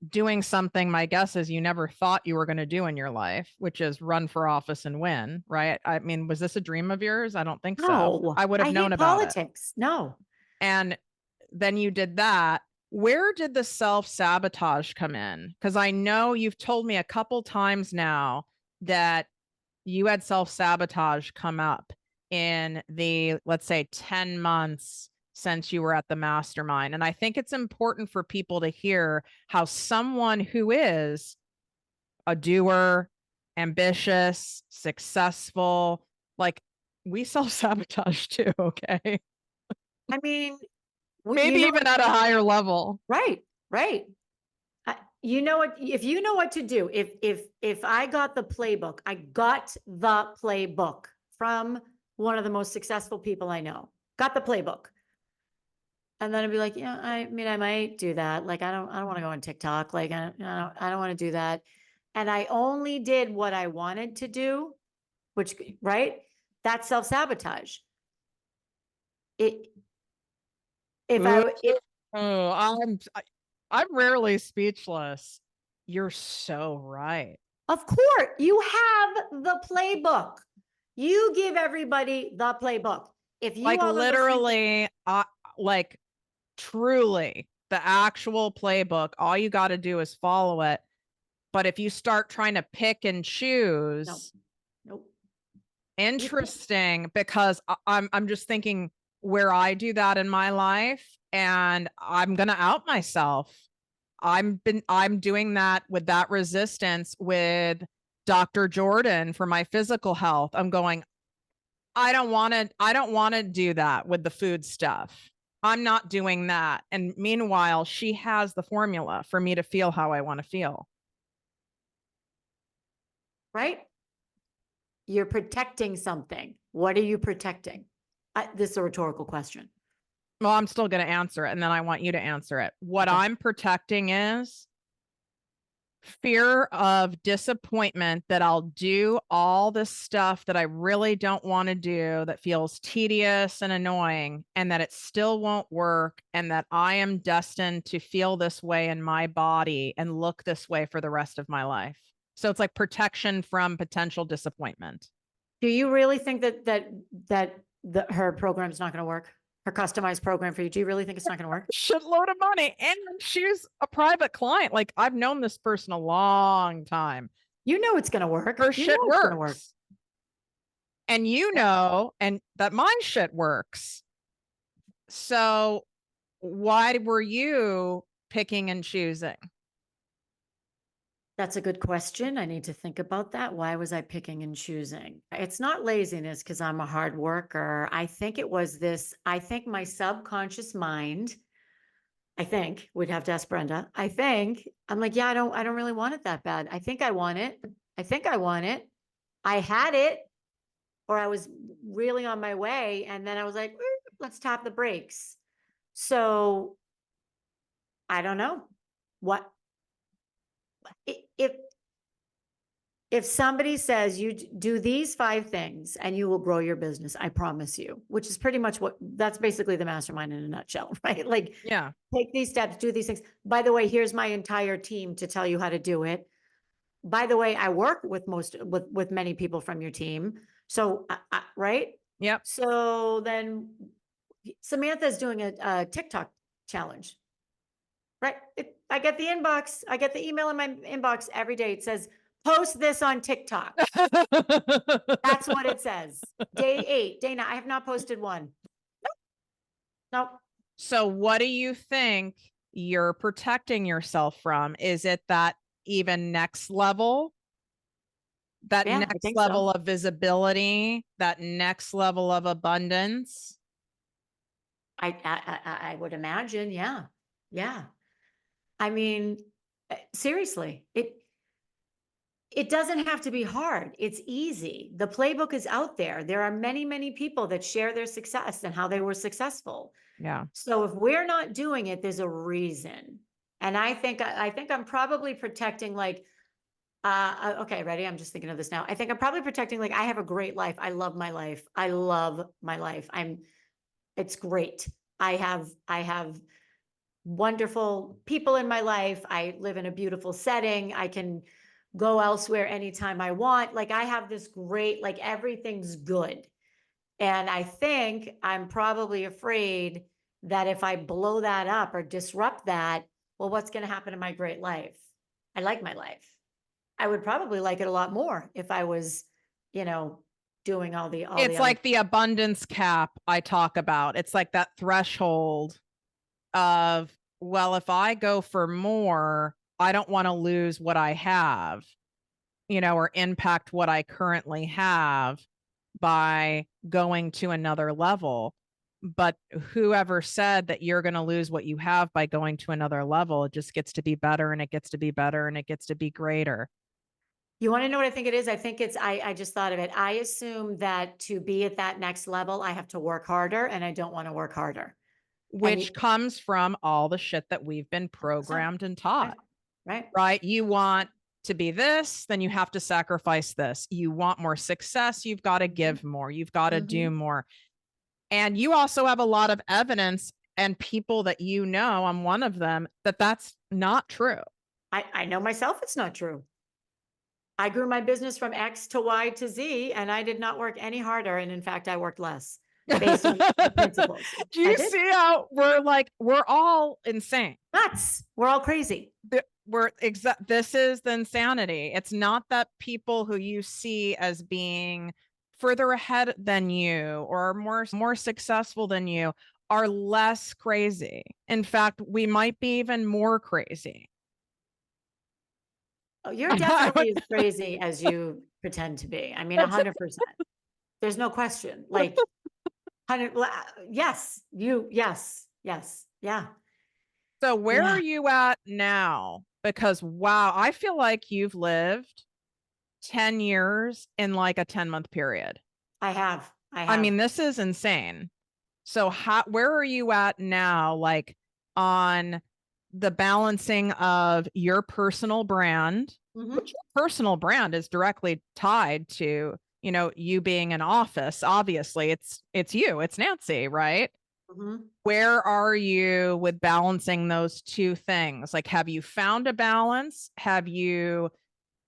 doing something, my guess is you never thought you were going to do in your life, which is run for office and win, right? I mean, was this a dream of yours? I don't think so. No, I would have I known hate about it. politics. No. And then you did that. Where did the self-sabotage come in? Because I know you've told me a couple times now that you had self-sabotage come up in the, let's say, 10 months since you were at the mastermind. And I think it's important for people to hear how someone who is a doer, ambitious, successful, like, we self-sabotage too, okay? I mean, you Maybe know even what? at a higher level. Right, right. You know what? If you know what to do, if I got the playbook, I got the playbook from one of the most successful people I know. Got the playbook. And then I'd be like, yeah, I mean, I might do that. Like, I don't want to go on TikTok. Like, I don't want to do that. And I only did what I wanted to do, which, right? That's self-sabotage. It, if Ooh, I, if, I'm rarely speechless. You're so right. of course, you have the playbook. You give everybody the playbook. If you Like all are listening to, literally, like truly the actual playbook, all you got to do is follow it. But if you start trying to pick and no, choose, nope. You can't. interesting, because I'm just thinking where I do that in my life, and I'm going to out myself. I'm doing that with that resistance with Dr. Jordan for my physical health. I'm going, I don't want to do that with the food stuff. I'm not doing that. And meanwhile, she has the formula for me to feel how I want to feel. Right? You're protecting something. What are you protecting? This is a rhetorical question. Well, I'm still going to answer it, and then I want you to answer it. What Okay. I'm protecting is fear of disappointment, that I'll do all this stuff that I really don't want to do, that feels tedious and annoying, and that it still won't work, and that I am destined to feel this way in my body and look this way for the rest of my life. So it's like protection from potential disappointment. Do you really think that her program's not going to work? Her customized program for you? Do you really think it's not going to work? Shitload of money. And she's a private client. Like, I've known this person a long time. You know it's going to work. Her You know shit it's going to work. works. And you know, and that my shit works. So why were you picking and choosing? That's a good question. I need to think about that. Why was I picking and choosing? It's not laziness because I'm a hard worker. I think it was this, I think my subconscious mind, I think we'd have to ask Brenda. I think I'm like, yeah, I don't really want it that bad. I think I want it. I think I want it. I had it, or I was really on my way. And then I was like, let's tap the brakes. So I don't know what if somebody says you do these 5 things and you will grow your business, I promise you, which is pretty much that's basically the mastermind in a nutshell, right? Like, Yeah. take these steps, do these things. By the way, here's my entire team to tell you how to do it. By the way, I work with with many people from your team. So, right? Yep. So then Samantha's doing a TikTok challenge, right? I get the inbox, I get the email in my inbox every day. It says, post this on TikTok. That's what it says. Day 8, day 9. I have not posted one. Nope. So what do you think you're protecting yourself from? Is it that even next level That Yeah, I next think so. level of visibility, that next level of abundance. I would imagine, yeah. Yeah. I mean, seriously, it doesn't have to be hard. It's easy. The playbook is out there. There are many, many people that share their success and how they were successful. Yeah. So if we're not doing it, there's a reason. And I think I'm probably protecting like okay, ready? I'm just thinking of this now. I think I'm probably protecting like I have a great life. I love my life. I love my life. It's great. I have wonderful people in my life. I live in a beautiful setting. I can go elsewhere anytime I want. Like I have this great, like everything's good. And I think I'm probably afraid that if I blow that up or disrupt that, well, what's going to happen to my great life? I like my life. I would probably like it a lot more if I was, you know, doing all the It's other. like the abundance cap I talk about. It's like that threshold of, well, if I go for more, I don't want to lose what I have, or impact what I currently have by going to another level. But whoever said that you're going to lose what you have by going to another level, it just gets to be better and it gets to be better and it gets to be greater. You want to know what I think it is? I think I just thought of it. I assume that to be at that next level, I have to work harder and I don't want to work harder. And Which you, comes from all the shit that we've been 100%. programmed and Right. taught, Right. right? You want to be this, then you have to sacrifice this. You want more success, you've got to Mhm. give more, you've got to do Mhm. more. And you also have a lot of evidence and people that I'm one of them, that that's not true. I know myself it's not true. I grew my business from X to Y to Z, and I did not work any harder. And in fact, I worked less based on the principles. Do I you did. see how we're all insane? Nuts. We're all crazy. This is the insanity. It's not that people who you see as being further ahead than you or more successful than you are less crazy. In fact, we might be even more crazy. Oh, you're definitely as crazy as you pretend to be. I mean, 100%. There's no question. Like, 100, yes, yes, yes, yeah, So where yeah, are you at now? Because wow, I feel like you've lived 10 years in like a 10-month period. I have. I I have. mean, this is insane. So where are you at now, like on the balancing of your personal brand, Hmm. which your personal brand is directly tied to, you being in office. Obviously, it's you, it's Nancy, right? Hmm. Where are you with balancing those two things? Like, have you found a balance? Have you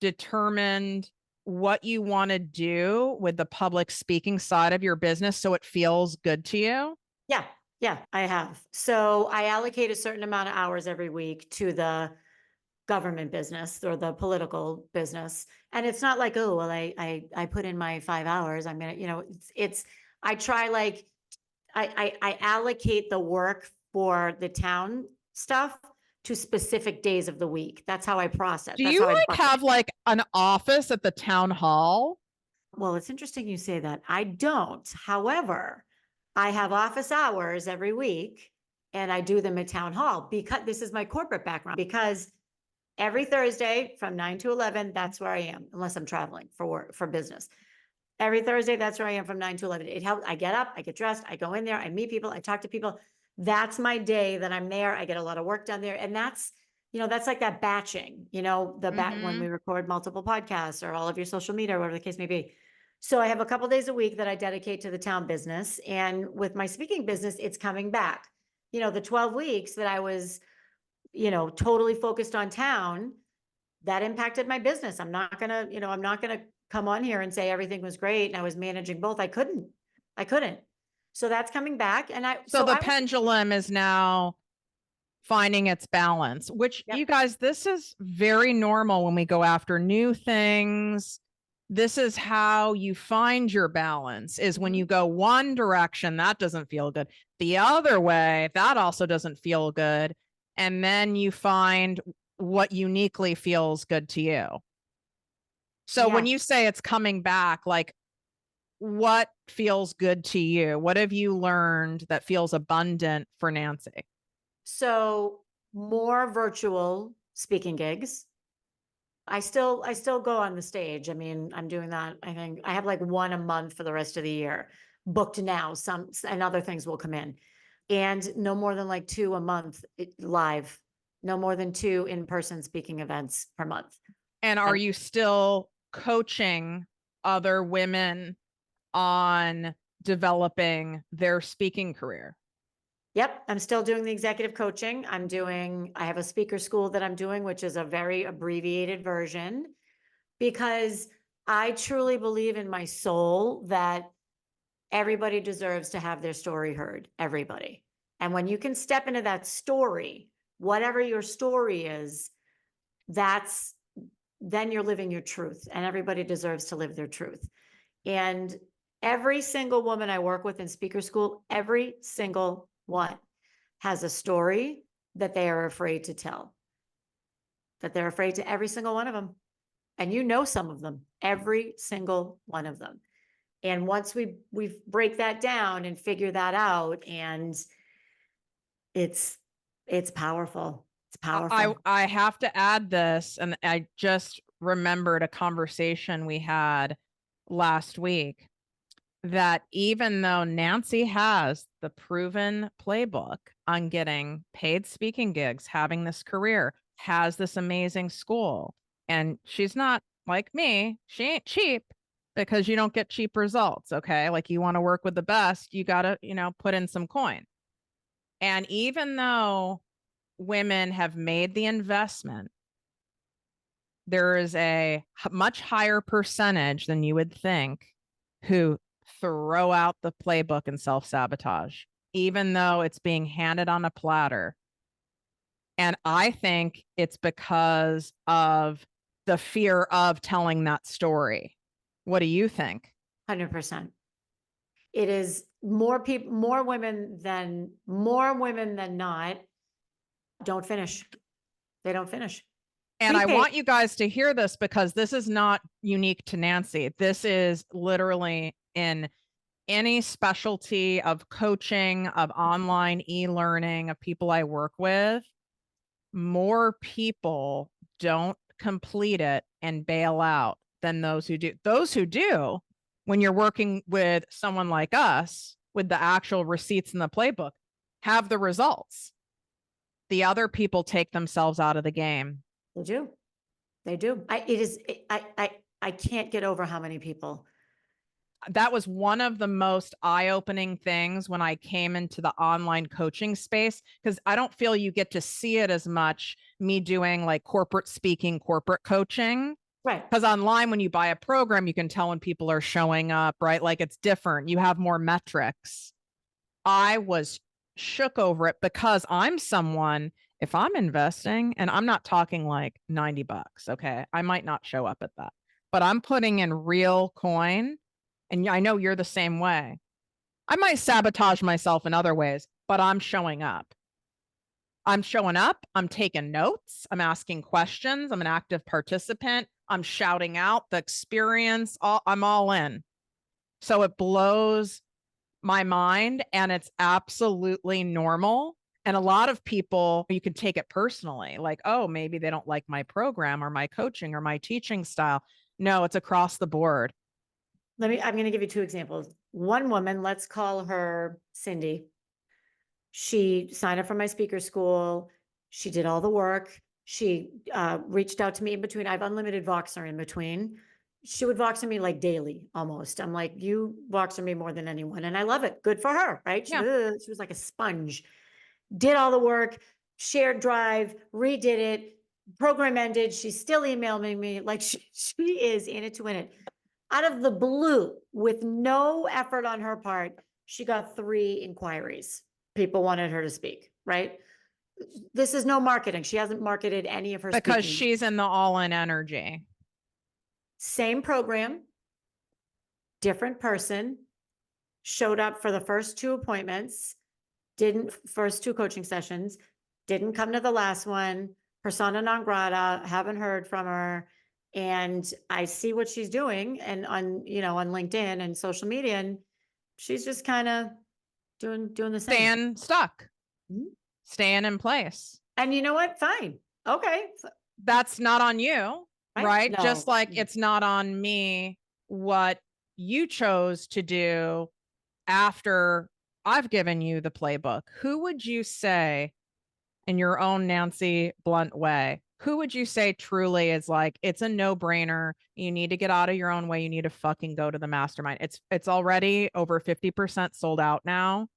determined what you want to do with the public speaking side of your business so it feels good to you? Yeah, yeah, I have. So I allocate a certain amount of hours every week to the government business or the political business. And it's not like, oh, well, I put in my 5 hours. I'm gonna, it's I try like I allocate the work for the town stuff to specific days of the week. That's how I process. Do That's you how I like bucket. have like an office at the town hall? Well, it's interesting you say that. I don't. However, I have office hours every week and I do them at town hall because this is my corporate background. Because every Thursday from 9 to 11, that's where I am, unless I'm traveling for work, for business. Every Thursday, that's where I am from 9 to 11. It helps. I get up, I get dressed, I go in there, I meet people, I talk to people. That's my day that I'm there. I get a lot of work done there. And that's like that batching, when we Mm-hmm. record multiple podcasts or all of your social media or whatever the case may be. So I have a couple days a week that I dedicate to the town business. And with my speaking business, it's coming back. The 12 weeks that I was, totally focused on town, that impacted my business. I'm not gonna come on here and say everything was great and I was managing both. I couldn't. So that's coming back. And So the I was, pendulum is now finding its balance, which yep. you guys, this is very normal when we go after new things. This is how you find your balance is when Mhm. you go one direction, that doesn't feel good. The other way, that also doesn't feel good. And then you find what uniquely feels good to you. So when Yeah. you say it's coming back, like what feels good to you? What have you learned that feels abundant for Nancy? So more virtual speaking gigs. I still go on the stage. I mean, I'm doing that. I think I have like one a month for the rest of the year booked now. Some and other things will come in. And no more than like two a month live. No more than two in-person speaking events per month. And are And you still coaching other women on developing their speaking career? yep, I'm still doing the executive coaching. I have a speaker school that I'm doing, which is a very abbreviated version because I truly believe in my soul that everybody deserves to have their story heard. Everybody. And when you can step into that story, whatever your story is, that's then you're living your truth, and everybody deserves to live their truth. And every single woman I work with in speaker school, every single one has a story that they are afraid to tell, that they're afraid to every single one of them. And you know some of them, every single one of them. And once we break that down and figure that out, and it's it's powerful. It's powerful. I have to add this, and I just remembered a conversation we had last week that even though Nancy has the proven playbook on getting paid speaking gigs, having this career, has this amazing school, and she's not like me, she ain't cheap because you don't get cheap results. Okay. Like you want to work with the best, you got to, put in some coin. And even though women have made the investment, there is a much higher percentage than you would think who throw out the playbook and self sabotage, even though it's being handed on a platter. And I think it's because of the fear of telling that story. What do you think? 100%. It is more people, more women than not don't finish. They don't finish. And I Prepaid. want you guys to hear this because this is not unique to Nancy. This is literally in any specialty of coaching, of online e-learning, of people I work with. More people don't complete it and bail out than those who do. Those who do, when you're working with someone like us with the actual receipts in the playbook, have the results. The other people take themselves out of the game. They do. They do. I can't get over how many people. That was one of the most eye-opening things when I came into the online coaching space, because I don't feel you get to see it as much, me doing like corporate speaking, corporate coaching. Right. Because online, when you buy a program, you can tell when people are showing up, right? Like it's different. You have more metrics. I was shook over it because I'm someone, if I'm investing, and I'm not talking like $90, okay? I might not show up at that, but I'm putting in real coin. And I know you're the same way. I might sabotage myself in other ways, but I'm showing up. I'm showing up. I'm taking notes. I'm asking questions. I'm an active participant. I'm shouting out the experience. I'm all in. So it blows my mind and it's absolutely normal. And a lot of people, you can take it personally, like, oh, maybe they don't like my program or my coaching or my teaching style. No, it's across the board. I'm going to give you two examples. One woman, let's call her Cindy. She signed up for my speaker school. She did all the work. She reached out to me in between. I have unlimited Voxer in between. She would Voxer me like daily almost. I'm like, you Voxer me more than anyone. And I love it. Good for her, right? Yeah. She was like a sponge. Did all the work, shared drive, redid it, program ended. She's still emailing me like she is in it to win it. Out of the blue, with no effort on her part, she got 3 inquiries. People wanted her to speak, right? This is no marketing. She hasn't marketed any of her Because speaking. she's in the all in energy. Same program, different person, showed up for the first 2 appointments, didn't first 2 coaching sessions, didn't come to the last one, persona non grata, haven't heard from her. And I see what she's doing and on LinkedIn and social media, and she's just kind of doing the same. Staying stuck, Mhm. staying in place. And you know what? Fine. Okay. That's not on you, Right? right? Just No. like it's not on me what you chose to do after I've given you the playbook. Who would you say, in your own Nancy Blunt way, who would you say truly is like, it's a no-brainer. You need to get out of your own way. You need to fucking go to the mastermind. It's already over 50% sold out now.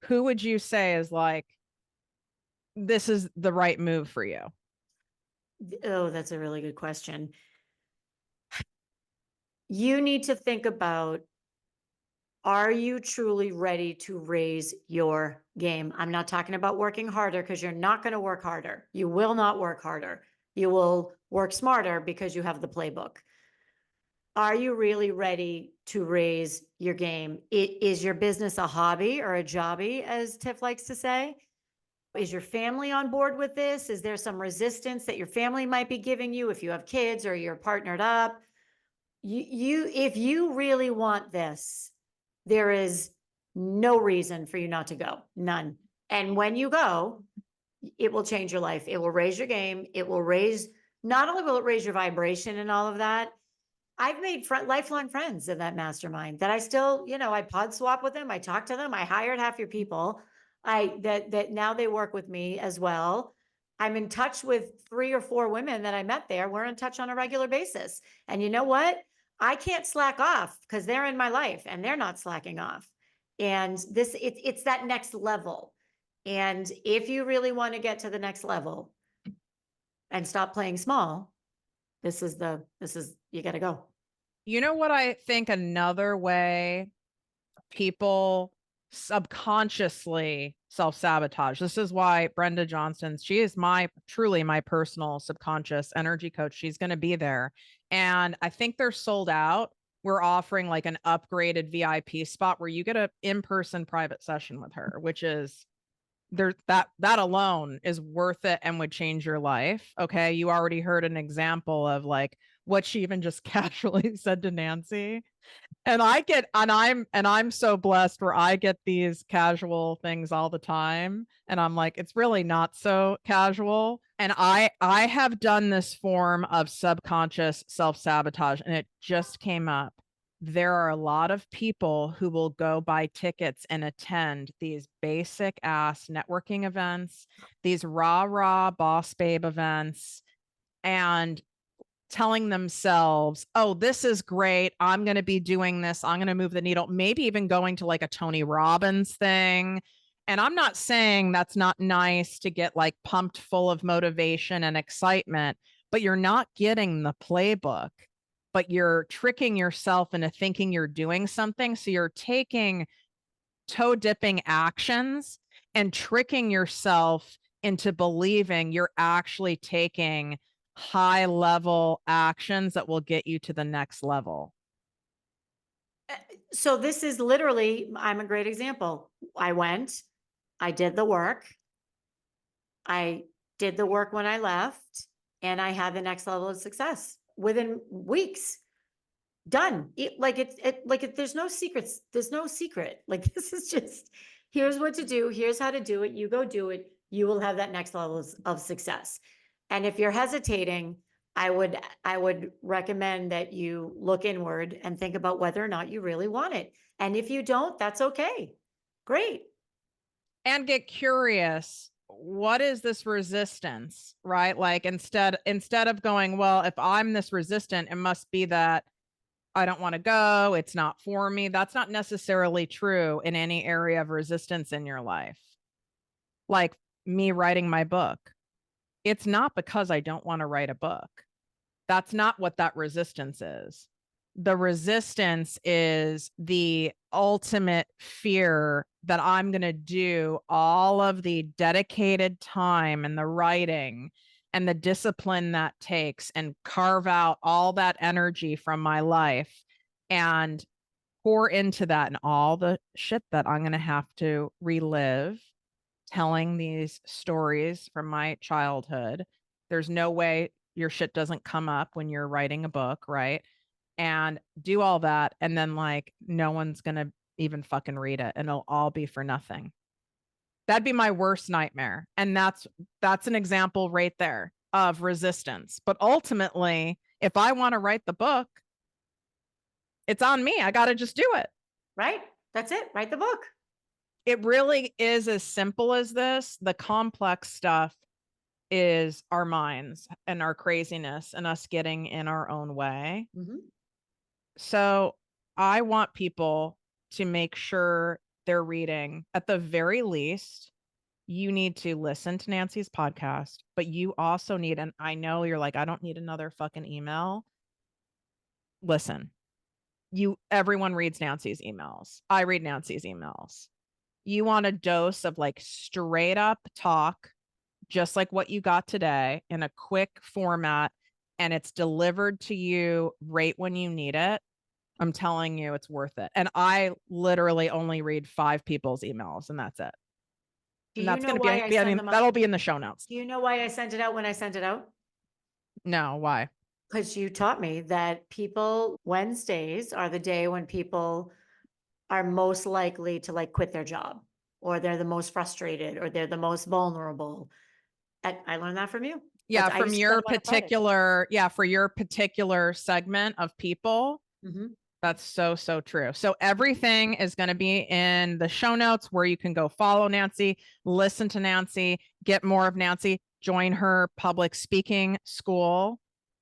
Who would you say is like, this is the right move for you? Oh, that's a really good question. You need to think about, are you truly ready to raise your game? I'm not talking about working harder, because you're not going to work harder. You will not work harder. You will work smarter because you have the playbook. Are you really ready to raise your game? Is your business a hobby or a jobby, as Tiff likes to say? Is your family on board with this? Is there some resistance that your family might be giving you if you have kids or you're partnered up? If you really want this, there is no reason for you not to go. None. And when you go, it will change your life. It will raise your game. It will raise, not only will it raise your vibration and all of that, I've made lifelong friends in that mastermind that I still, I pod swap with them. I talk to them. I hired half your people. That now they work with me as well. I'm in touch with 3 or 4 women that I met there. We're in touch on a regular basis. And you know what? I can't slack off because they're in my life and they're not slacking off. And it's that next level. And if you really want to get to the next level and stop playing small, you got to go. You know what I think another way people subconsciously self-sabotage. This is why Brenda Johnston, she is truly my personal subconscious energy coach. She's going to be there. And I think they're sold out. We're offering like an upgraded VIP spot where you get an in-person private session with her, which is that alone is worth it and would change your life. Okay. You already heard an example of like what she even just casually said to Nancy. And I'm so blessed where I get these casual things all the time. And I'm like, it's really not so casual. And I have done this form of subconscious self-sabotage, and it just came up. There are a lot of people who will go buy tickets and attend these basic ass networking events, these rah-rah boss babe events, and telling themselves, oh, this is great. I'm going to be doing this. I'm going to move the needle, maybe even going to like a Tony Robbins thing. And I'm not saying that's not nice to get like pumped full of motivation and excitement, but you're not getting the playbook, but you're tricking yourself into thinking you're doing something. So you're taking toe dipping actions and tricking yourself into believing you're actually taking high level actions that will get you to the next level. So this is literally, I'm a great example. I went, I did the work. I did the work when I left, and I had the next level of success within weeks. Done. There's no secrets. There's no secret. Like, this is just, here's what to do. Here's how to do it. You go do it. You will have that next level of success. And if you're hesitating, I would recommend that you look inward and think about whether or not you really want it. And if you don't, that's okay. Great. And get curious. What is this resistance, right? Like instead of going, well, if I'm this resistant, it must be that I don't want to go. It's not for me. That's not necessarily true in any area of resistance in your life. Like me writing my book. It's not because I don't want to write a book. That's not what that resistance is. The resistance is the ultimate fear that I'm going to do all of the dedicated time and the writing and the discipline that takes and carve out all that energy from my life and pour into that and all the shit that I'm going to have to relive telling these stories from my childhood. There's no way your shit doesn't come up when you're writing a book, right? And do all that. And then like no one's going to even fucking read it and it'll all be for nothing. That'd be my worst nightmare. And that's an example right there of resistance. But ultimately, if I want to write the book, it's on me. I got to just do it. Right? That's it. Write the book. It really is as simple as this. The complex stuff is our minds and our craziness and us getting in our own way. Mm-hmm. So I want people to make sure they're reading. At the very least, you need to listen to Nancy's podcast, but you also need, and I know you're like, I don't need another fucking email. Listen, everyone reads Nancy's emails. I read Nancy's emails. You want a dose of like straight up talk, just like what you got today in a quick format, and it's delivered to you right when you need it. I'm telling you, it's worth it. And I literally only read 5 people's emails, and that's it. Do And you that's know going why to I be, I send mean, them out? that'll be in the show notes. Do you know why I sent it out when I sent it out? No, why? Because you taught me that Wednesdays are the day when people are most likely to like quit their job, or they're the most frustrated, or they're the most vulnerable. And I learned that from you. Yeah, I from used to send your them out on Fridays. particular, yeah, for your particular segment of people. Mm-hmm. That's so, so true. So everything is going to be in the show notes where you can go follow Nancy, listen to Nancy, get more of Nancy, join her public speaking school.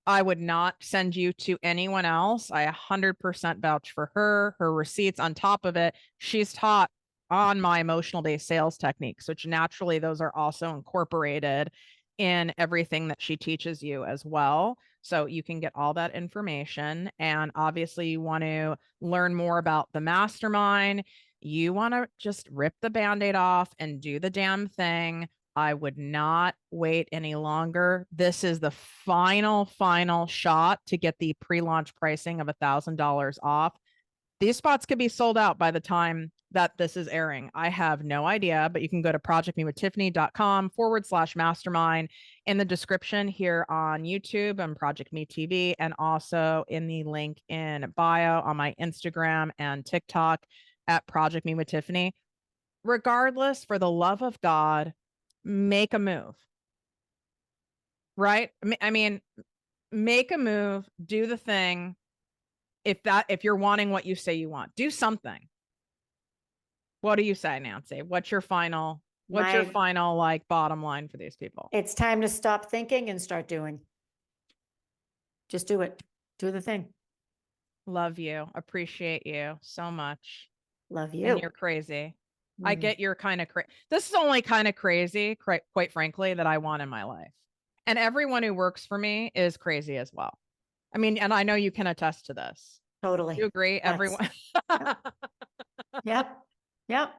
I would not send you to anyone else. I 100% vouch for her receipts on top of it. She's taught on my emotional based sales techniques, which naturally those are also incorporated in everything that she teaches you as well. So you can get all that information. And obviously, you want to learn more about the mastermind. You want to just rip the band aid off and do the damn thing. I would not wait any longer. This is the final shot to get the pre launch pricing of $1,000 off. These spots could be sold out by the time that this is airing. I have no idea, but you can go to projectmewithtiffany.com/mastermind in the description here on YouTube and Project Me TV, and also in the link in bio on my Instagram and TikTok at Project Me with Tiffany. Regardless, for the love of God, make a move, right? I mean, make a move, do the thing. If you're wanting what you say you want, do something. What do you say, Nancy? What's your My, final like bottom line for these people? it's time to stop thinking and start doing. Just do it. Do the thing. Love you. Appreciate you so much. Love And you. you're crazy. I Mhm. get you're kind of crazy. This is only kind of crazy, quite frankly, that I want in my life. And everyone who works for me is crazy as well. I mean, and I know you can attest to this. Totally. You agree? Yes. Everyone. Yep. Yep. Yep.